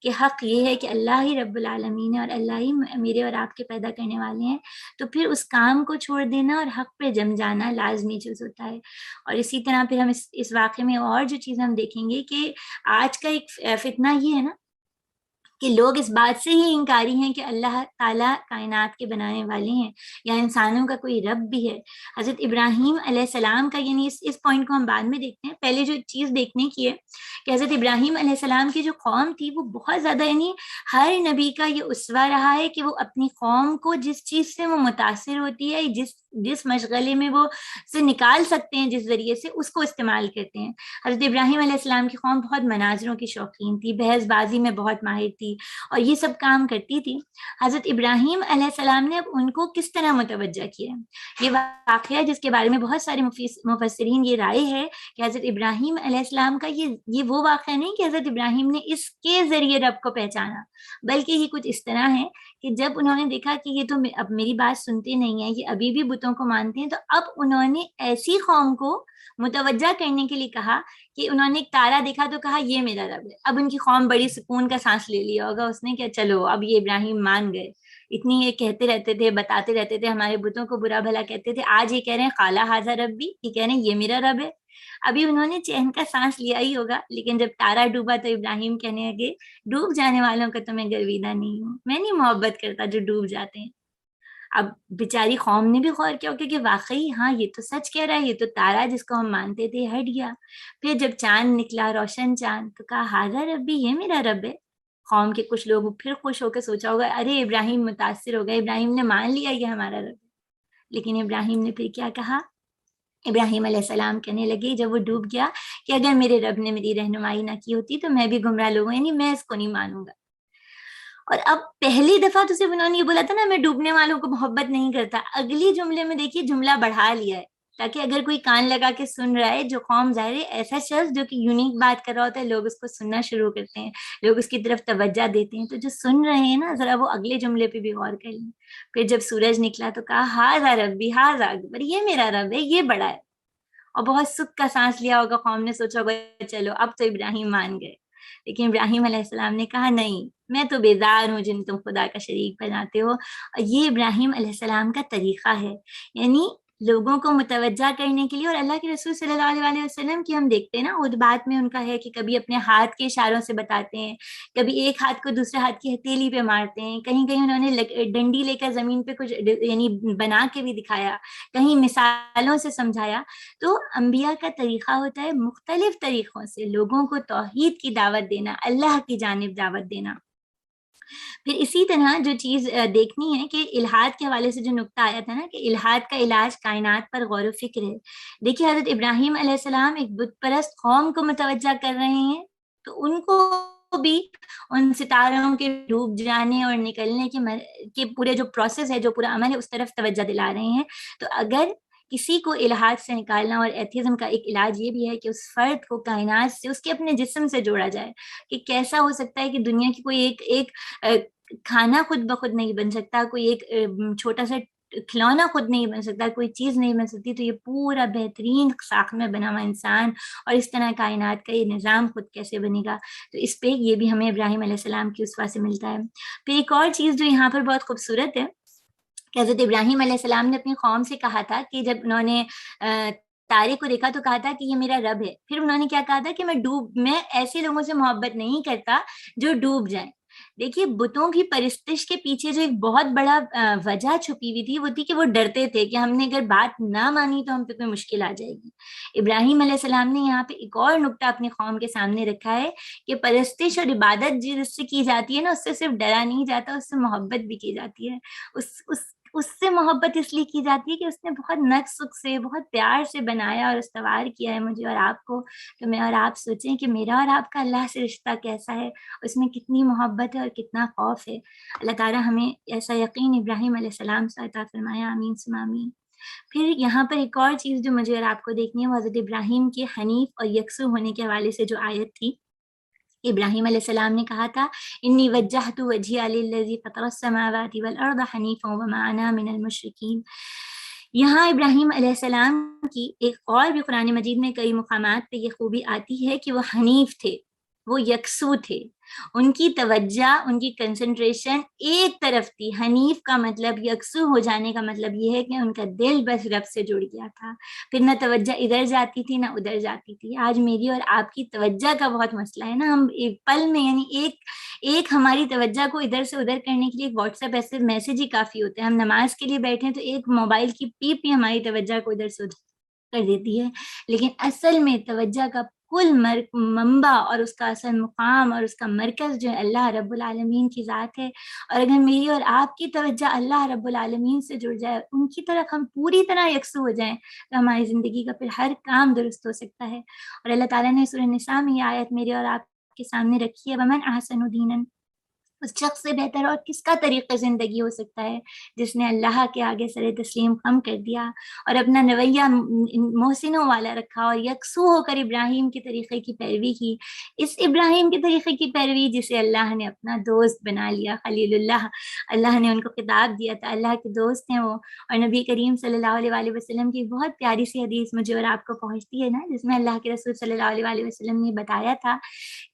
کہ حق یہ ہے کہ اللہ ہی رب العالمین ہے اور اللہ ہی میرے اور آپ کے پیدا کرنے والے ہیں، تو پھر اس کام کو چھوڑ دینا اور حق پہ جم جانا لازمی چیز ہوتا ہے۔ اور اسی طرح پھر ہم اس واقعے میں اور جو چیز ہم دیکھیں گے کہ آج کا ایک فتنہ یہ ہے نا کہ لوگ اس بات سے ہی انکاری ہیں کہ اللہ تعالیٰ کائنات کے بنانے والے ہیں یا انسانوں کا کوئی رب بھی ہے۔ حضرت ابراہیم علیہ السلام کا، یعنی اس پوائنٹ کو ہم بعد میں دیکھتے ہیں، پہلے جو چیز دیکھنے کی ہے کہ حضرت ابراہیم علیہ السلام کی جو قوم تھی وہ بہت زیادہ، یعنی ہر نبی کا یہ اسوہ رہا ہے کہ وہ اپنی قوم کو جس چیز سے وہ متاثر ہوتی ہے، جس مشغلے میں وہ سے نکال سکتے ہیں، جس ذریعے سے اس کو استعمال کرتے ہیں۔ حضرت ابراہیم علیہ السلام کی قوم بہت مناظروں کی شوقین تھی، بحث بازی میں بہت ماہر تھی اور یہ سب کام کرتی تھی۔ حضرت ابراہیم علیہ السلام نے اب ان کو کس طرح متوجہ کیا؟ یہ واقعہ جس کے بارے میں بہت سارے مفسرین یہ رائے ہے کہ حضرت ابراہیم علیہ السلام کا یہ وہ واقعہ نہیں کہ حضرت ابراہیم نے اس کے ذریعے رب کو پہچانا، بلکہ یہ کچھ اس طرح ہے کہ جب انہوں نے دیکھا کہ یہ تو اب میری بات سنتے نہیں ہیں، یہ ابھی بھی بتوں کو مانتے ہیں، تو اب انہوں نے ایسی قوم کو متوجہ کرنے کے لیے کہا کہ انہوں نے ایک تارا دیکھا تو کہا یہ میرا رب ہے۔ اب ان کی قوم بڑی سکون کا سانس لے لیا ہوگا، اس نے کیا چلو اب یہ ابراہیم مان گئے، اتنی یہ کہتے رہتے تھے، بتاتے رہتے تھے، ہمارے بتوں کو برا بھلا کہتے تھے، آج یہ کہہ رہے ہیں قالا ھذا ربی، یہ کہہ رہے ہیں یہ میرا رب ہے۔ ابھی انہوں نے چین کا سانس لیا ہی ہوگا، لیکن جب تارا ڈوبا تو ابراہیم کہنے لگے ڈوب جانے والوں کا تو میں گرویدہ نہیں ہوں، میں نہیں محبت کرتا جو ڈوب جاتے ہیں۔ اب بیچاری قوم نے بھی غور کیا کہ واقعی ہاں یہ تو سچ کہہ رہا ہے، یہ تو تارا جس کو ہم مانتے تھے ہٹ گیا۔ پھر جب چاند نکلا، روشن چاند، تو کہا ھذا ربی، یہ میرا رب ہے۔ قوم کے کچھ لوگ پھر خوش ہو کے سوچا ہوگا ارے ابراہیم متاثر ہو گئے، ابراہیم نے مان لیا یہ ہمارا رب ہے۔ لیکن ابراہیم نے پھر کیا کہا؟ ابراہیم علیہ السلام کہنے لگے جب وہ ڈوب گیا کہ اگر میرے رب نے میری رہنمائی نہ کی ہوتی تو میں بھی گمراہ لوگوں، یعنی میں اس کو نہیں مانوں گا۔ اور اب پہلی دفعہ تو صرف انہوں نے یہ بولا تھا نا میں ڈوبنے والوں کو محبت نہیں کرتا، اگلی جملے میں دیکھیے جملہ بڑھا لیا ہے تاکہ اگر کوئی کان لگا کے سن رہا ہے، جو قوم ظاہر ہے ایسا شخص جو کہ یونیک بات کر رہا ہوتا ہے، لوگ اس کو سننا شروع کرتے ہیں، لوگ اس کی طرف توجہ دیتے ہیں، تو جو سن رہے ہیں نا ذرا وہ اگلے جملے پہ بھی غور کر لیں۔ پھر جب سورج نکلا تو کہا ھذا ربی ھذا اکبر، یہ میرا رب ہے، یہ بڑا ہے۔ اور بہت سکھ کا سانس لیا ہوگا قوم نے، سوچا ہوگا چلو اب تو ابراہیم مان گئے۔ لیکن ابراہیم علیہ السلام نے کہا نہیں، میں تو بیزار ہوں جن تم خدا کا شریک بناتے ہو۔ اور یہ ابراہیم علیہ السلام کا طریقہ ہے، یعنی لوگوں کو متوجہ کرنے کے لیے. اور اللہ کے رسول صلی اللہ علیہ وسلم کی ہم دیکھتے ہیں نا خطبات میں ان کا ہے کہ کبھی اپنے ہاتھ کے اشاروں سے بتاتے ہیں, کبھی ایک ہاتھ کو دوسرے ہاتھ کی ہتھیلی پہ مارتے ہیں, کہیں کہیں انہوں نے ڈنڈی لے کر زمین پہ کچھ یعنی بنا کے بھی دکھایا, کہیں مثالوں سے سمجھایا. تو انبیاء کا طریقہ ہوتا ہے مختلف طریقوں سے لوگوں کو توحید کی دعوت دینا, اللہ کی جانب دعوت دینا. پھر اسی طرح جو چیز دیکھنی ہے کہ الحاد کے حوالے سے جو نقطہ آیا تھا نا کہ الحاد کا علاج کائنات پر غور و فکر ہے. دیکھیے حضرت ابراہیم علیہ السلام ایک بت پرست قوم کو متوجہ کر رہے ہیں, تو ان کو بھی ان ستاروں کے ڈوب جانے اور نکلنے کے پورے جو پروسیس ہے, جو پورا عمل ہے, اس طرف توجہ دلا رہے ہیں. تو اگر کسی کو الحاد سے نکالنا, اور ایتھیزم کا ایک علاج یہ بھی ہے کہ اس فرد کو کائنات سے, اس کے اپنے جسم سے جوڑا جائے, کہ کیسا ہو سکتا ہے کہ دنیا کی کوئی ایک کھانا خود بخود نہیں بن سکتا, کوئی ایک چھوٹا سا کھلونا خود نہیں بن سکتا, کوئی چیز نہیں بن سکتی, تو یہ پورا بہترین ساخت میں بنا ہوا انسان اور اس طرح کائنات کا یہ نظام خود کیسے بنے گا. تو اس پہ یہ بھی ہمیں ابراہیم علیہ السلام کی اسوا سے ملتا ہے. پھر ایک اور چیز جو یہاں پر بہت خوبصورت ہے کہ حضرت ابراہیم علیہ السلام نے اپنی قوم سے کہا تھا کہ جب انہوں نے تارے کو دیکھا تو کہا تھا کہ یہ میرا رب ہے. پھر انہوں نے کیا کہا تھا کہ میں ایسے لوگوں سے محبت نہیں کرتا جو ڈوب جائیں. دیکھیے بتوں کی پرستش کے پیچھے جو ایک بہت بڑا وجہ چھپی ہوئی تھی وہ تھی کہ وہ ڈرتے تھے کہ ہم نے اگر بات نہ مانی تو ہم پہ کوئی مشکل آ جائے گی. ابراہیم علیہ السلام نے یہاں پہ ایک اور نقطہ اپنی قوم کے سامنے رکھا ہے کہ پرستش اور عبادت جس سے کی جاتی ہے نا, اس سے صرف ڈرا نہیں جاتا, اس سے محبت بھی کی جاتی ہے. اس سے محبت اس لیے کی جاتی ہے کہ اس نے بہت نفس سے, بہت پیار سے بنایا اور استوار کیا ہے مجھے اور آپ کو. تو میں اور آپ سوچیں کہ میرا اور آپ کا اللہ سے رشتہ کیسا ہے, اس میں کتنی محبت ہے اور کتنا خوف ہے. اللہ تعالیٰ ہمیں ایسا یقین ابراہیم علیہ السلام سے عطا فرمایا, آمین ثم آمین. پھر یہاں پر ایک اور چیز جو مجھے اور آپ کو دیکھنی ہے وہ حضرت ابراہیم کے حنیف اور یکسو ہونے کے حوالے سے جو آیت تھی. ابراہیم علیہ السلام نے کہا تھا انی وجہت وجہی للذی فطر السماوات والارض حنیفا وما انا من المشرکین. یہاں ابراہیم علیہ السلام کی ایک اور بھی قرآن مجید میں کئی مقامات پہ یہ خوبی آتی ہے کہ وہ حنیف تھے, وہ یکسو تھے, ان کی توجہ, ان کی کنسنٹریشن ایک طرف تھی. حنیف کا مطلب, یکسو ہو جانے کا مطلب یہ ہے کہ ان کا دل بس رب سے جڑ گیا تھا, پھر نہ توجہ ادھر جاتی تھی نہ ادھر جاتی تھی. آج میری اور آپ کی توجہ کا بہت مسئلہ ہے نا, ہم ایک پل میں یعنی ایک ہماری توجہ کو ادھر سے ادھر کرنے کے لیے ایک واٹس ایپ ایسے میسج ہی کافی ہوتے ہیں. ہم نماز کے لیے بیٹھے ہیں تو ایک موبائل کی پیپ ہی ہماری توجہ کو ادھر سے ادھر کر دیتی ہے. لیکن اصل میں توجہ کا کل منبع اور اس کا اصل مقام اور اس کا مرکز جو ہے اللہ رب العالمین کی ذات ہے. اور اگر میری اور آپ کی توجہ اللہ رب العالمین سے جڑ جائے, ان کی طرف ہم پوری طرح یکسو ہو جائیں, تو ہماری زندگی کا پھر ہر کام درست ہو سکتا ہے. اور اللہ تعالیٰ نے سورہ نساء میں یہ آیت میرے اور آپ کے سامنے رکھی ہے, وَمَنْ أَحْسَنُ دِينًا, اس شخص سے بہتر اور کس کا طریقہ زندگی ہو سکتا ہے جس نے اللہ کے آگے سر تسلیم خم کر دیا اور اپنا رویہ محسنوں والا رکھا اور یکسو ہو کر ابراہیم کے طریقے کی پیروی کی. اس ابراہیم کے طریقے کی پیروی جسے اللہ نے اپنا دوست بنا لیا, خلیل اللہ, اللہ نے ان کو خطاب دیا تھا, اللہ کے دوست ہیں وہ. اور نبی کریم صلی اللہ علیہ وسلم کی بہت پیاری سی حدیث مجھے اور آپ کو پہنچتی ہے نا, جس میں اللہ کے رسول صلی اللہ علیہ وسلم نے بتایا تھا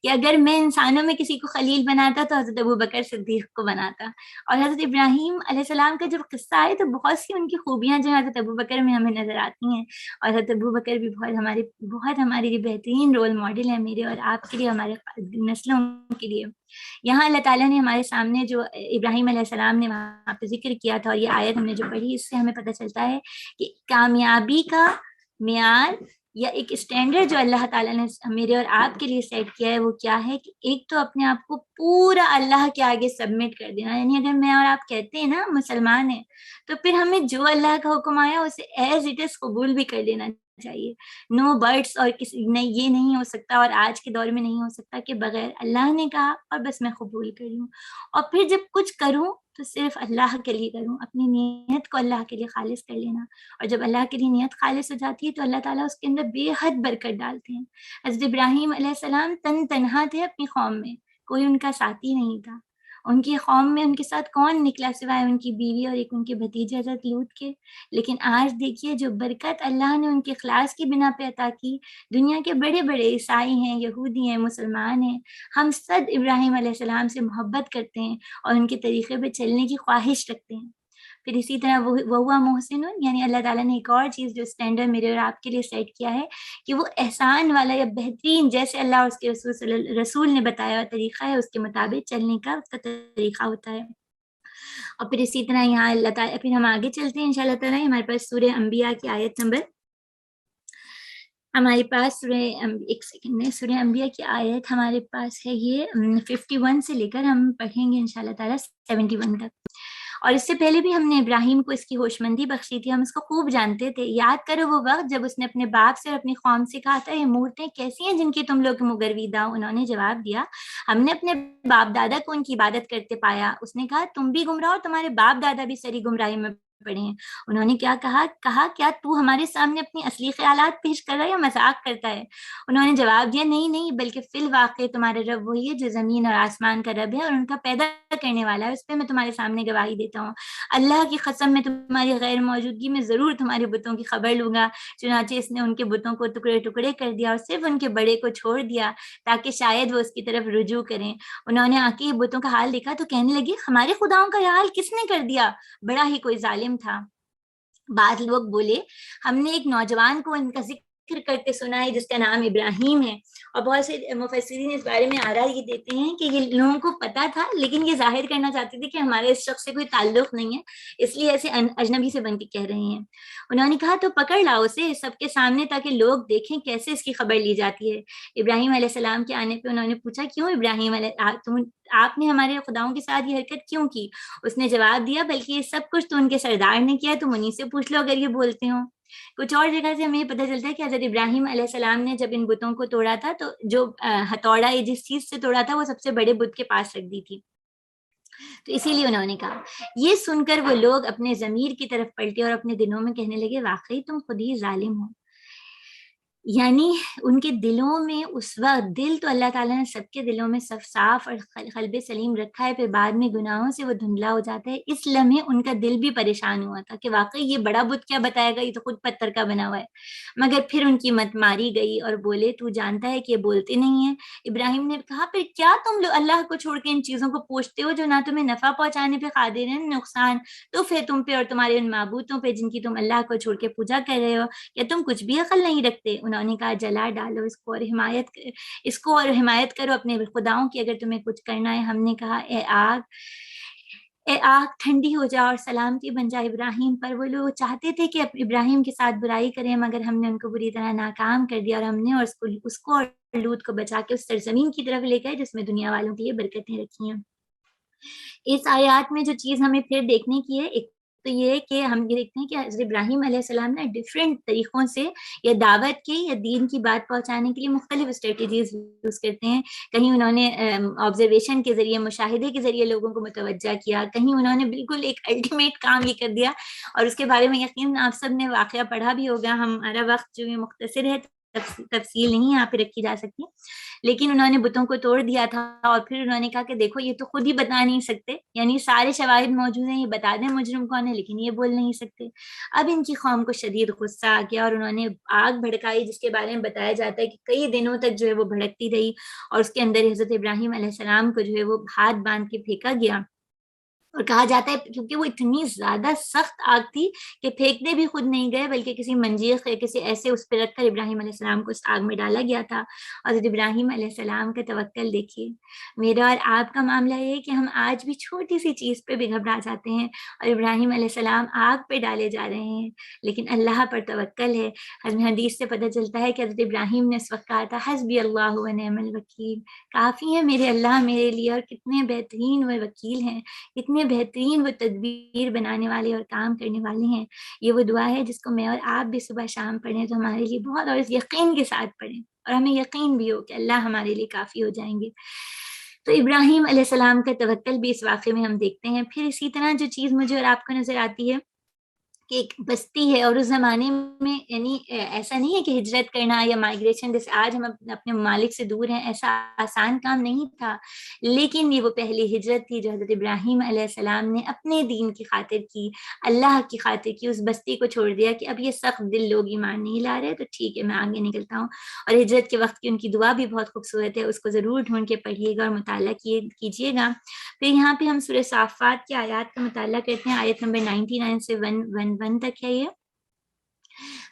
کہ اگر میں انسانوں میں کسی کو خلیل بناتا تو حضرت ابوبکر صدیق کو بناتا. اور حضرت ابراہیم علیہ السلام کا جو قصہ ہے تو بہت سی ان کی خوبیاں جو حضرت ابوبکر میں ہمیں نظر آتی ہیں, اور حضرت ابوبکر بھی بہت ہمارے لیے بہترین رول ماڈل ہے, میرے اور آپ کے لیے, ہمارے نسلوں کے لیے. یہاں اللہ تعالیٰ نے ہمارے سامنے جو ابراہیم علیہ السلام نے وہاں پہ ذکر کیا تھا اور یہ آیت ہم نے جو پڑھی, اس سے ہمیں پتہ چلتا ہے کہ کامیابی کا معیار یا ایک اسٹینڈرڈ جو اللہ تعالیٰ نے میرے اور آپ کے لیے سیٹ کیا ہے وہ کیا ہے کہ ایک تو اپنے آپ کو پورا اللہ کے آگے سبمٹ کر دینا. یعنی اگر میں اور آپ کہتے ہیں نا مسلمان ہیں, تو پھر ہمیں جو اللہ کا حکم آیا اسے ایز اٹ از قبول بھی کر لینا چاہیے. نو برڈس, اور کسی نہیں, یہ نہیں ہو سکتا اور آج کے دور میں نہیں ہو سکتا کہ بغیر اللہ نے کہا اور بس میں قبول کر لوں. اور پھر جب کچھ کروں تو صرف اللہ کے لیے کروں, اپنی نیت کو اللہ کے لیے خالص کر لینا. اور جب اللہ کے لیے نیت خالص ہو جاتی ہے تو اللہ تعالیٰ اس کے اندر بے حد برکت ڈالتے ہیں. حضرت ابراہیم علیہ السلام تنہا تھے اپنی قوم میں, کوئی ان کا ساتھی نہیں تھا. ان کی قوم میں ان کے ساتھ کون نکلا سوائے ان کی بیوی اور ایک ان کے بھتیجے حضرت لوط کے. لیکن آج دیکھیے جو برکت اللہ نے ان کے اخلاص کی بنا پہ عطا کی, دنیا کے بڑے بڑے عیسائی ہیں, یہودی ہیں, مسلمان ہیں, ہم سب ابراہیم علیہ السلام سے محبت کرتے ہیں اور ان کے طریقے پہ چلنے کی خواہش رکھتے ہیں. پھر اسی طرح وہ ہوا محسن، یعنی اللہ تعالیٰ نے ایک اور چیز جو اسٹینڈرڈ میرے اور آپ کے لیے سیٹ کیا ہے کہ وہ احسان والا یا بہترین، جیسے اللہ اور اس کے رسول نے بتایا ہوا طریقہ ہے اس کے مطابق چلنے کا اس کا طریقہ ہوتا ہے۔ اور پھر اسی طرح یہاں اللہ تعالیٰ، پھر ہم آگے چلتے ہیں انشاءاللہ تعالیٰ، ہمارے پاس سورہ انبیاء کی آیت نمبر، ہمارے پاس ایک سیکنڈ میں، سورہ انبیاء کی آیت ہمارے پاس ہے یہ 51 سے لے کر ہم پڑھیں گے انشاءاللہ تعالیٰ 71 تک۔ اور اس سے پہلے بھی ہم نے ابراہیم کو اس کی ہوشمندی بخشی تھی، ہم اس کو خوب جانتے تھے۔ یاد کرو وہ وقت جب اس نے اپنے باپ سے اور اپنی قوم سے کہا تھا یہ مورتیں کیسی ہیں جن کی تم لوگ مغرویدہ ہو؟ انہوں نے جواب دیا ہم نے اپنے باپ دادا کو ان کی عبادت کرتے پایا۔ اس نے کہا تم بھی گمراہ اور تمہارے باپ دادا بھی سری گمراہی میں پڑے ہیں۔ انہوں نے کیا کہا کیا تو ہمارے سامنے اپنی اصلی خیالات پیش کر رہا ہے یا مذاق کرتا ہے؟ انہوں نے جواب دیا نہیں بلکہ فی الواقع تمہارا رب وہی ہے جو زمین اور آسمان کا رب ہے اور ان کا پیدا کرنے والا ہے، اس پہ میں تمہارے سامنے گواہی دیتا ہوں۔ اللہ کی قسم میں تمہاری غیر موجودگی میں ضرور تمہارے بتوں کی خبر لوں گا۔ چنانچہ اس نے ان کے بتوں کو ٹکڑے ٹکڑے کر دیا اور صرف ان کے بڑے کو چھوڑ دیا تاکہ شاید وہ اس کی طرف رجوع کریں۔ انہوں نے آ کے یہ بتوں کا حال دیکھا تو کہنے لگے ہمارے خداؤں کا یہ حال کس نے کر دیا؟ بڑا ہی کوئی ظالم تھا۔ بعض لوگ بولے ہم نے ایک نوجوان کو ان کا ذکر کرتے سنا ہے جس کا نام ابراہیم ہے، اور بہت سے مفسرین اس بارے میں آراء یہ دیتے ہیں کہ یہ لوگوں کو پتا تھا لیکن یہ ظاہر کرنا چاہتے تھے کہ ہمارے اس شخص سے کوئی تعلق نہیں ہے، اس لیے ایسے اجنبی سے بن کے کہہ رہے ہیں۔ انہوں نے کہا تو پکڑ لاؤ اسے سب کے سامنے تاکہ لوگ دیکھیں کیسے اس کی خبر لی جاتی ہے۔ ابراہیم علیہ السلام کے آنے پہ انہوں نے پوچھا کیوں ابراہیم آپ نے ہمارے خداؤں کے ساتھ یہ حرکت کیوں کی؟ اس نے جواب دیا بلکہ یہ سب کچھ تو ان کے سردار نے کیا، تم انہیں سے پوچھ لو اگر یہ بولتے ہو۔ کچھ اور جگہ سے ہمیں یہ پتہ چلتا ہے کہ حضرت ابراہیم علیہ السلام نے جب ان بتوں کو توڑا تھا تو جو ہتھوڑا یہ جس چیز سے توڑا تھا وہ سب سے بڑے بت کے پاس رکھ دی تھی، تو اسی لیے انہوں نے کہا۔ یہ سن کر وہ لوگ اپنے ضمیر کی طرف پلٹے اور اپنے دلوں میں کہنے لگے واقعی تم خود ہی ظالم ہو۔ یعنی ان کے دلوں میں اس وقت، دل تو اللہ تعالیٰ نے سب کے دلوں میں صاف اور قلب سلیم رکھا ہے، پھر بعد میں گناہوں سے وہ دھندلا ہو جاتا ہے۔ اس لمحے ان کا دل بھی پریشان ہوا تھا کہ واقعی یہ بڑا بت کیا بتائے گا، یہ تو خود پتھر کا بنا ہوا ہے۔ مگر پھر ان کی مت ماری گئی اور بولے تو جانتا ہے کہ یہ بولتے نہیں ہیں۔ ابراہیم نے کہا پھر کیا تم لوگ اللہ کو چھوڑ کے ان چیزوں کو پوچھتے ہو جو نہ تمہیں نفع پہنچانے پہ قادر ہیں نقصان؟ تو پھر تم پہ اور تمہارے ان معبودوں پہ جن کی تم اللہ کو چھوڑ کے پوجا کر رہے ہو، یا تم کچھ بھی عقل نہیں رکھتے؟ انہوں نے کہا جلا ڈالو اس کو اور حمایت کرو اپنے خداؤں کی اگر تمہیں کچھ کرنا ہے۔ ہم نے کہا اے آگ ٹھنڈی ہو جا اور سلامتی بن جائے ابراہیم پر۔ وہ لوگ چاہتے تھے کہ ابراہیم کے ساتھ برائی کریں مگر ہم نے ان کو بری طرح ناکام کر دیا، اور ہم نے اس کو اور لوط کو بچا کے اس سرزمین کی طرف لے گئے جس میں دنیا والوں کے لیے برکتیں رکھی ہیں۔ اس آیات میں جو چیز ہمیں پھر دیکھنے کی ہے ایک تو یہ کہ ہم یہ دیکھتے ہیں کہ حضرت ابراہیم علیہ السلام نے ڈفرینٹ طریقوں سے یا دعوت کی یا دین کی بات پہنچانے کے لیے مختلف اسٹریٹجیز یوز کرتے ہیں۔ کہیں انہوں نے آبزرویشن کے ذریعے، مشاہدے کے ذریعے لوگوں کو متوجہ کیا، کہیں انہوں نے بالکل ایک الٹیمیٹ کام یہ کر دیا، اور اس کے بارے میں یقین آپ سب نے واقعہ پڑھا بھی ہوگا۔ ہمارا وقت جو یہ مختصر ہے، تفصیل نہیں یہاں پہ رکھی جا سکتی، لیکن انہوں نے بتوں کو توڑ دیا تھا اور پھر انہوں نے کہا کہ دیکھو یہ تو خود ہی بتا نہیں سکتے، یعنی سارے شواہد موجود ہیں، یہ بتا دیں مجرم کون ہے لیکن یہ بول نہیں سکتے۔ اب ان کی قوم کو شدید غصہ آ گیا اور انہوں نے آگ بھڑکائی جس کے بارے میں بتایا جاتا ہے کہ کئی دنوں تک جو ہے وہ بھڑکتی رہی، اور اس کے اندر حضرت ابراہیم علیہ السلام کو جو ہے وہ ہاتھ باندھ کے پھینکا گیا، اور کہا جاتا ہے کیونکہ وہ اتنی زیادہ سخت آگ تھی کہ پھینکنے بھی خود نہیں گئے بلکہ کسی منجیخ یا کسی ایسے اس پہ رکھ کر ابراہیم علیہ السلام کو اس آگ میں ڈالا گیا تھا۔ اور حضرت ابراہیم علیہ السلام کا توکل دیکھیے۔ میرا اور آپ کا معاملہ یہ ہے کہ ہم آج بھی چھوٹی سی چیز پہ بھی گھبرا جاتے ہیں، اور ابراہیم علیہ السلام آگ پہ ڈالے جا رہے ہیں لیکن اللہ پر توکل ہے۔ ہمیں حدیث سے پتہ چلتا ہے کہ حضرت ابراہیم نے اس وقت کہا تھا حسبی اللہ و نعم الوکیل، کافی ہے میرے اللہ میرے لیے، اور کتنے بہترین وہ وکیل ہیں، کتنے بہترین وہ تدبیر بنانے والے اور کام کرنے والے ہیں۔ یہ وہ دعا ہے جس کو میں اور آپ بھی صبح شام پڑھیں تو ہمارے لیے بہت، اور اس یقین کے ساتھ پڑھیں اور ہمیں یقین بھی ہو کہ اللہ ہمارے لیے کافی ہو جائیں گے۔ تو ابراہیم علیہ السلام کا توکل بھی اس واقعے میں ہم دیکھتے ہیں۔ پھر اسی طرح جو چیز مجھے اور آپ کو نظر آتی ہے کہ ایک بستی ہے اور اس زمانے میں یعنی ایسا نہیں ہے کہ ہجرت کرنا یا مائگریشن جیسے آج ہم اپنے ممالک سے دور ہیں، ایسا آسان کام نہیں تھا، لیکن یہ وہ پہلی ہجرت تھی جو حضرت ابراہیم علیہ السلام نے اپنے دین کی خاطر کی، اللہ کی خاطر کی، اس بستی کو چھوڑ دیا کہ اب یہ سخت دل لوگ ایمان نہیں لا رہے تو ٹھیک ہے میں آگے نکلتا ہوں۔ اور ہجرت کے وقت کی ان کی دعا بھی بہت خوبصورت ہے، اس کو ضرور ڈھونڈ کے پڑھیے گا اور مطالعہ کیجیے گا۔ پھر یہاں پہ ہم سورہ صافات کی آیات کا مطالعہ کرتے ہیں، آیت نمبر 99 سے 111 تک ہے یہ۔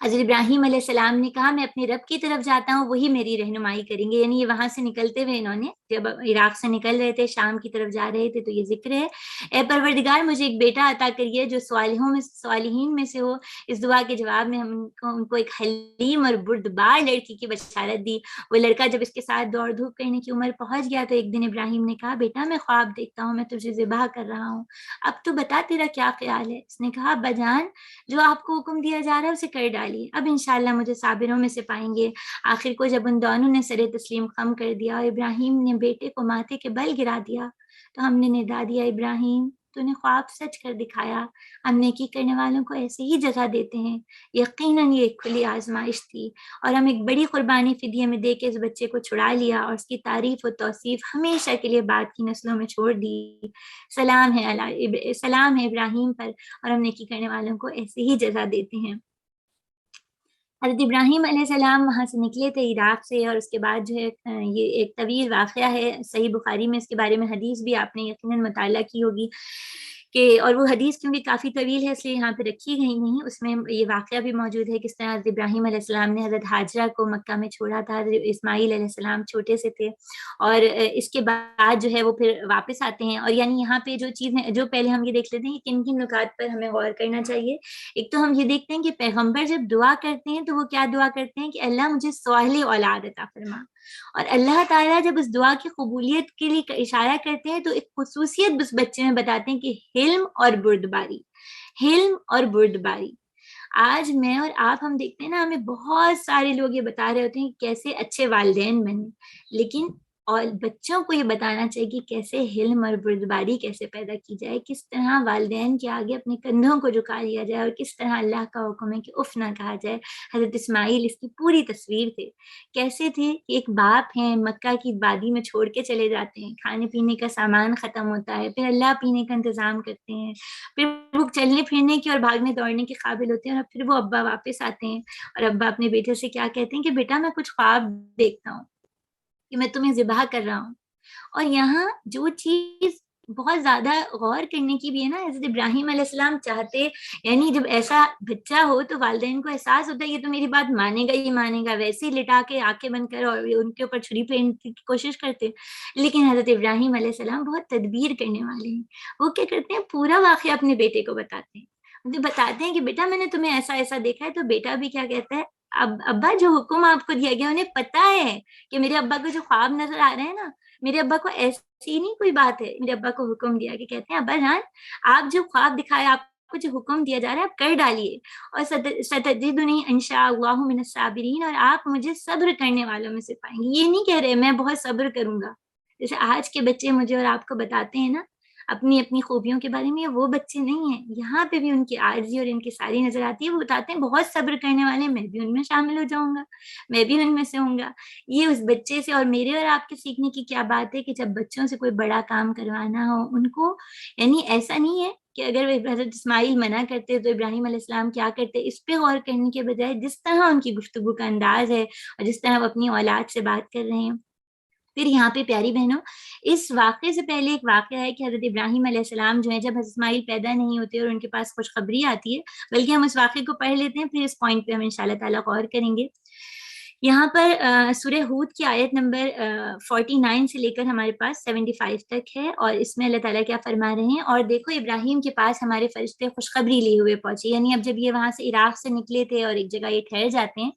حضرت ابراہیم علیہ السلام نے کہا میں اپنے رب کی طرف جاتا ہوں، وہی میری رہنمائی کریں گے، یعنی یہ وہاں سے نکلتے ہوئے انہوں نے جب عراق سے نکل رہے تھے شام کی طرف جا رہے تھے تو یہ ذکر ہے، اے پروردگار مجھے ایک بیٹا عطا کریے جو صالحین میں سے ہو۔ اس دعا کے جواب میں ہم ان کو ایک حلیم اور بردبار لڑکی کی بشارت دی۔ وہ لڑکا جب اس کے ساتھ دوڑ دھوپ کرنے کی عمر پہنچ گیا تو ایک دن ابراہیم نے کہا بیٹا میں خواب دیکھتا ہوں، میں تجھے ذبح کر رہا ہوں، اب تو بتا تیرا کیا خیال ہے؟ اس نے کہا ابا جان جو آپ کو حکم دیا جا رہا ہے اسے کر ڈالیے، اب انشاءاللہ مجھے صابروں میں سے پائیں گے۔ آخر کو جب ان دونوں نے سر تسلیم خم کر دیا اور ابراہیم نے بیٹے کو ماتھے کے بل گرا دیا تو ہم نے ندا دیا ابراہیم تو نے خواب سچ کر دکھایا، ہم نیکی کرنے والوں کو ایسے ہی جزا دیتے ہیں۔ یقیناً یہ ایک کھلی آزمائش تھی اور ہم ایک بڑی قربانی فدیے میں دے کے اس بچے کو چھڑا لیا اور اس کی تعریف و توصیف ہمیشہ کے لیے بعد کی نسلوں میں چھوڑ دی۔ سلام ہے ابراہیم پر اور ہم نیکی کرنے والوں کو ایسے ہی جزا دیتے ہیں۔ حضرت ابراہیم علیہ السلام وہاں سے نکلے تھے عراق سے، اور اس کے بعد جو ہے یہ ایک طویل واقعہ ہے، صحیح بخاری میں اس کے بارے میں حدیث بھی آپ نے یقیناً مطالعہ کی ہوگی کہ، اور وہ حدیث کیونکہ کافی طویل ہے اس لیے یہاں پہ رکھی گئی نہیں، اس میں یہ واقعہ بھی موجود ہے کس طرح حضرت ابراہیم علیہ السلام نے حضرت حاجرہ کو مکہ میں چھوڑا تھا، حضرت اسماعیل علیہ السلام چھوٹے سے تھے، اور اس کے بعد جو ہے وہ پھر واپس آتے ہیں۔ اور یعنی یہاں پہ جو چیزیں جو پہلے ہم یہ دیکھ لیتے ہیں کہ کن کن نکات پر ہمیں غور کرنا چاہیے۔ ایک تو ہم یہ دیکھتے ہیں کہ پیغمبر جب دعا کرتے ہیں تو وہ کیا دعا کرتے ہیں کہ اللہ مجھے صالح اولاد عطا فرما، اور اللہ تعالیٰ جب اس دعا کی قبولیت کے لیے اشارہ کرتے ہیں تو ایک خصوصیت اس بچے میں بتاتے ہیں کہ حلم اور بردباری، حلم اور بردباری۔ آج میں اور آپ ہم دیکھتے ہیں نا، ہمیں بہت سارے لوگ یہ بتا رہے ہوتے ہیں کہ کیسے اچھے والدین بنے، لیکن اور بچوں کو یہ بتانا چاہیے کہ کیسے حلم اور بردباری کیسے پیدا کی جائے، کس طرح والدین کے آگے اپنے کندھوں کو جھکا لیا جائے، اور کس طرح اللہ کا حکم ہے کہ اف نہ کہا جائے۔ حضرت اسماعیل اس کی پوری تصویر تھے، کیسے تھے کہ ایک باپ ہیں مکہ کی وادی میں چھوڑ کے چلے جاتے ہیں، کھانے پینے کا سامان ختم ہوتا ہے، پھر اللہ پینے کا انتظام کرتے ہیں، پھر وہ چلنے پھرنے کی اور بھاگنے دوڑنے کے قابل ہوتے ہیں، اور پھر وہ ابا واپس آتے ہیں اور ابا اپنے بیٹے سے کیا کہتے ہیں کہ بیٹا میں کچھ خواب دیکھتا ہوں کہ میں تمہیں ذبح کر رہا ہوں۔ اور یہاں جو چیز بہت زیادہ غور کرنے کی بھی ہے نا، حضرت ابراہیم علیہ السلام چاہتے، یعنی جب ایسا بچہ ہو تو والدین کو احساس ہوتا ہے یہ تو میری بات مانے گا ہی مانے گا، ویسے ہی لٹا کے آنکھیں بند کر اور ان کے اوپر چھری پھیرنے کی کوشش کرتے، لیکن حضرت ابراہیم علیہ السلام بہت تدبیر کرنے والے ہیں۔ وہ کیا کرتے ہیں، پورا واقعہ اپنے بیٹے کو بتاتے ہیں، مجھے بتاتے ہیں کہ بیٹا میں نے تمہیں ایسا ایسا دیکھا ہے، تو بیٹا بھی کیا کہتا ہے، اب ابا جو حکم آپ کو دیا گیا، انہیں پتا ہے کہ میرے ابا کو جو خواب نظر آ رہے ہیں نا، میرے ابا کو ایسی نہیں کوئی بات ہے، میرے ابا کو حکم دیا کہ کہتے ہیں ابا جان آپ جو خواب دکھائے، آپ کو جو حکم دیا جا رہا ہے آپ کر ڈالیے، اور ستجدنی انشاء اللہ من الصابرین، اور آپ مجھے صبر کرنے والوں میں سے پائیں گے۔ یہ نہیں کہہ رہے میں بہت صبر کروں گا، جیسے آج کے بچے مجھے اور آپ کو بتاتے ہیں نا اپنی اپنی خوبیوں کے بارے میں، وہ بچے نہیں ہیں، یہاں پہ بھی ان کی عاجزی اور ان کی ساری نظر آتی ہے، وہ بتاتے ہیں بہت صبر کرنے والے، میں بھی ان میں شامل ہو جاؤں گا، میں بھی ان میں سے ہوں گا۔ یہ اس بچے سے اور میرے اور آپ کے سیکھنے کی کیا بات ہے کہ جب بچوں سے کوئی بڑا کام کروانا ہو ان کو، یعنی ایسا نہیں ہے کہ اگر حضرت اسماعیل منع کرتے تو ابراہیم علیہ السلام کیا کرتے، اس پہ غور کرنے کے بجائے جس طرح ان کی گفتگو کا انداز ہے اور جس طرح وہ اپنی اولاد سے بات کر رہے ہیں۔ پھر یہاں پہ پیاری بہنوں، اس واقعے سے پہلے ایک واقعہ ہے کہ حضرت ابراہیم علیہ السلام جو ہے جب حضرت اسماعیل پیدا نہیں ہوتے اور ان کے پاس خوشخبری آتی ہے، بلکہ ہم اس واقعے کو پڑھ لیتے ہیں پھر اس پوائنٹ پہ ہم انشاءاللہ تعالیٰ غور کریں گے۔ یہاں پر سورہ ہود کی آیت نمبر 49 سے لے کر ہمارے پاس 75 تک ہے، اور اس میں اللہ تعالیٰ کیا فرما رہے ہیں، اور دیکھو ابراہیم کے پاس ہمارے فرشتے خوشخبری لیے ہوئے پہنچے، یعنی اب جب یہ وہاں سے عراق سے نکلے تھے اور ایک جگہ یہ ٹھہر جاتے ہیں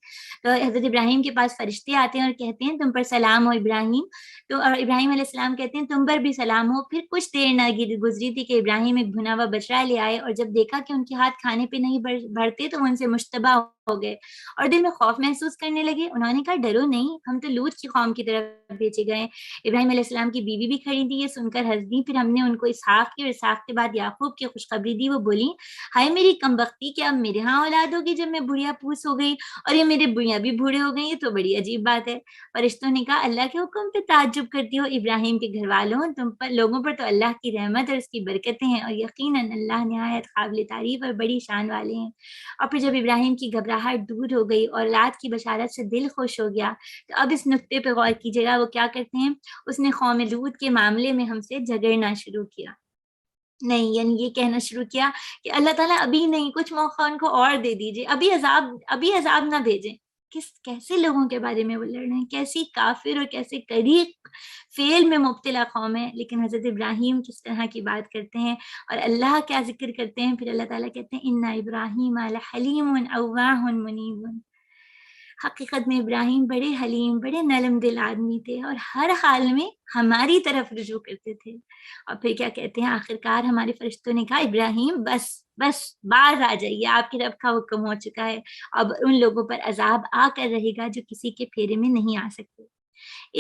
تو حضرت ابراہیم کے پاس فرشتے آتے ہیں اور کہتے ہیں تم پر سلام ہو ابراہیم، تو اور ابراہیم علیہ السلام کہتے ہیں تم پر بھی سلام ہو۔ پھر کچھ دیر نہ گزری تھی کہ ابراہیم ایک بھنا ہوا بچڑا لے آئے، اور جب دیکھا کہ ان کے ہاتھ کھانے پہ نہیں بڑھتے تو وہ ان سے مشتبہ ہو گئے اور دل میں خوف محسوس کرنے لگے. انہوں نے کہا ڈرو نہیں, ہم تو لوط کی قوم کی طرف بھیجے گئے. ابراہیم علیہ السلام کی بیوی بھی کھڑی تھی, یہ سن کر ہنس دی. پھر ہم نے ان کو اسحاق کی اور اسحاق کے بعد یعقوب کی خوشخبری دی. وہ بولی ہائے میری کمبختی, کیا اب میرے ہاں اولاد ہوگی جب میں بڑھیا پوس ہو گئی اور یہ میرے بڑھیا بھی بوڑھے ہو گئے, یہ تو بڑی عجیب بات ہے. فرشتوں نے کہا اللہ کے حکم پہ تعجب کرتی ہو ابراہیم کے گھر والوں, تم پر لوگوں پر تو اللہ کی رحمت اور اس کی برکتیں ہیں, اور یقیناً اللہ نہایت قابل تعریف اور بڑی شان والے ہیں. اور پھر جب ابراہیم کی گھبراہٹ دور ہو گئی اور اولاد کی بشارت سے دل خوش ہو گیا, تو اب اس نقطے پہ غور کیجیے گا, وہ کیا کرتے ہیں, اس نے قوم لوط کے معاملے میں ہم سے جھگڑنا شروع کیا. نہیں, یعنی یہ کہنا شروع کیا کہ اللہ تعالیٰ ابھی نہیں, کچھ موقع ان کو اور دے دیجیے, ابھی عذاب نہ بھیجیں. کیسے لوگوں کے بارے میں وہ لڑ رہے ہیں, کیسی کافر اور کیسے قریب فعل میں مبتلا قوم ہے. لیکن حضرت ابراہیم کس طرح کی بات کرتے ہیں اور اللہ کیا ذکر کرتے ہیں. پھر اللہ تعالیٰ کہتے ہیں اِنَّ إِبْرَاهِيمَ لَحَلِيمٌ أَوَّاهٌ مُنِيبٌ. حقیقت میں ابراہیم بڑے حلیم, بڑے نرم دل آدمی تھے اور ہر حال میں ہماری طرف رجوع کرتے تھے. اور پھر کیا کہتے ہیں, آخرکار ہمارے فرشتوں نے کہا ابراہیم بس باہر آ جائیے, آپ کے رب کا حکم ہو چکا ہے, اب ان لوگوں پر عذاب آ کر رہے گا جو کسی کے پھیرے میں نہیں آ سکتے.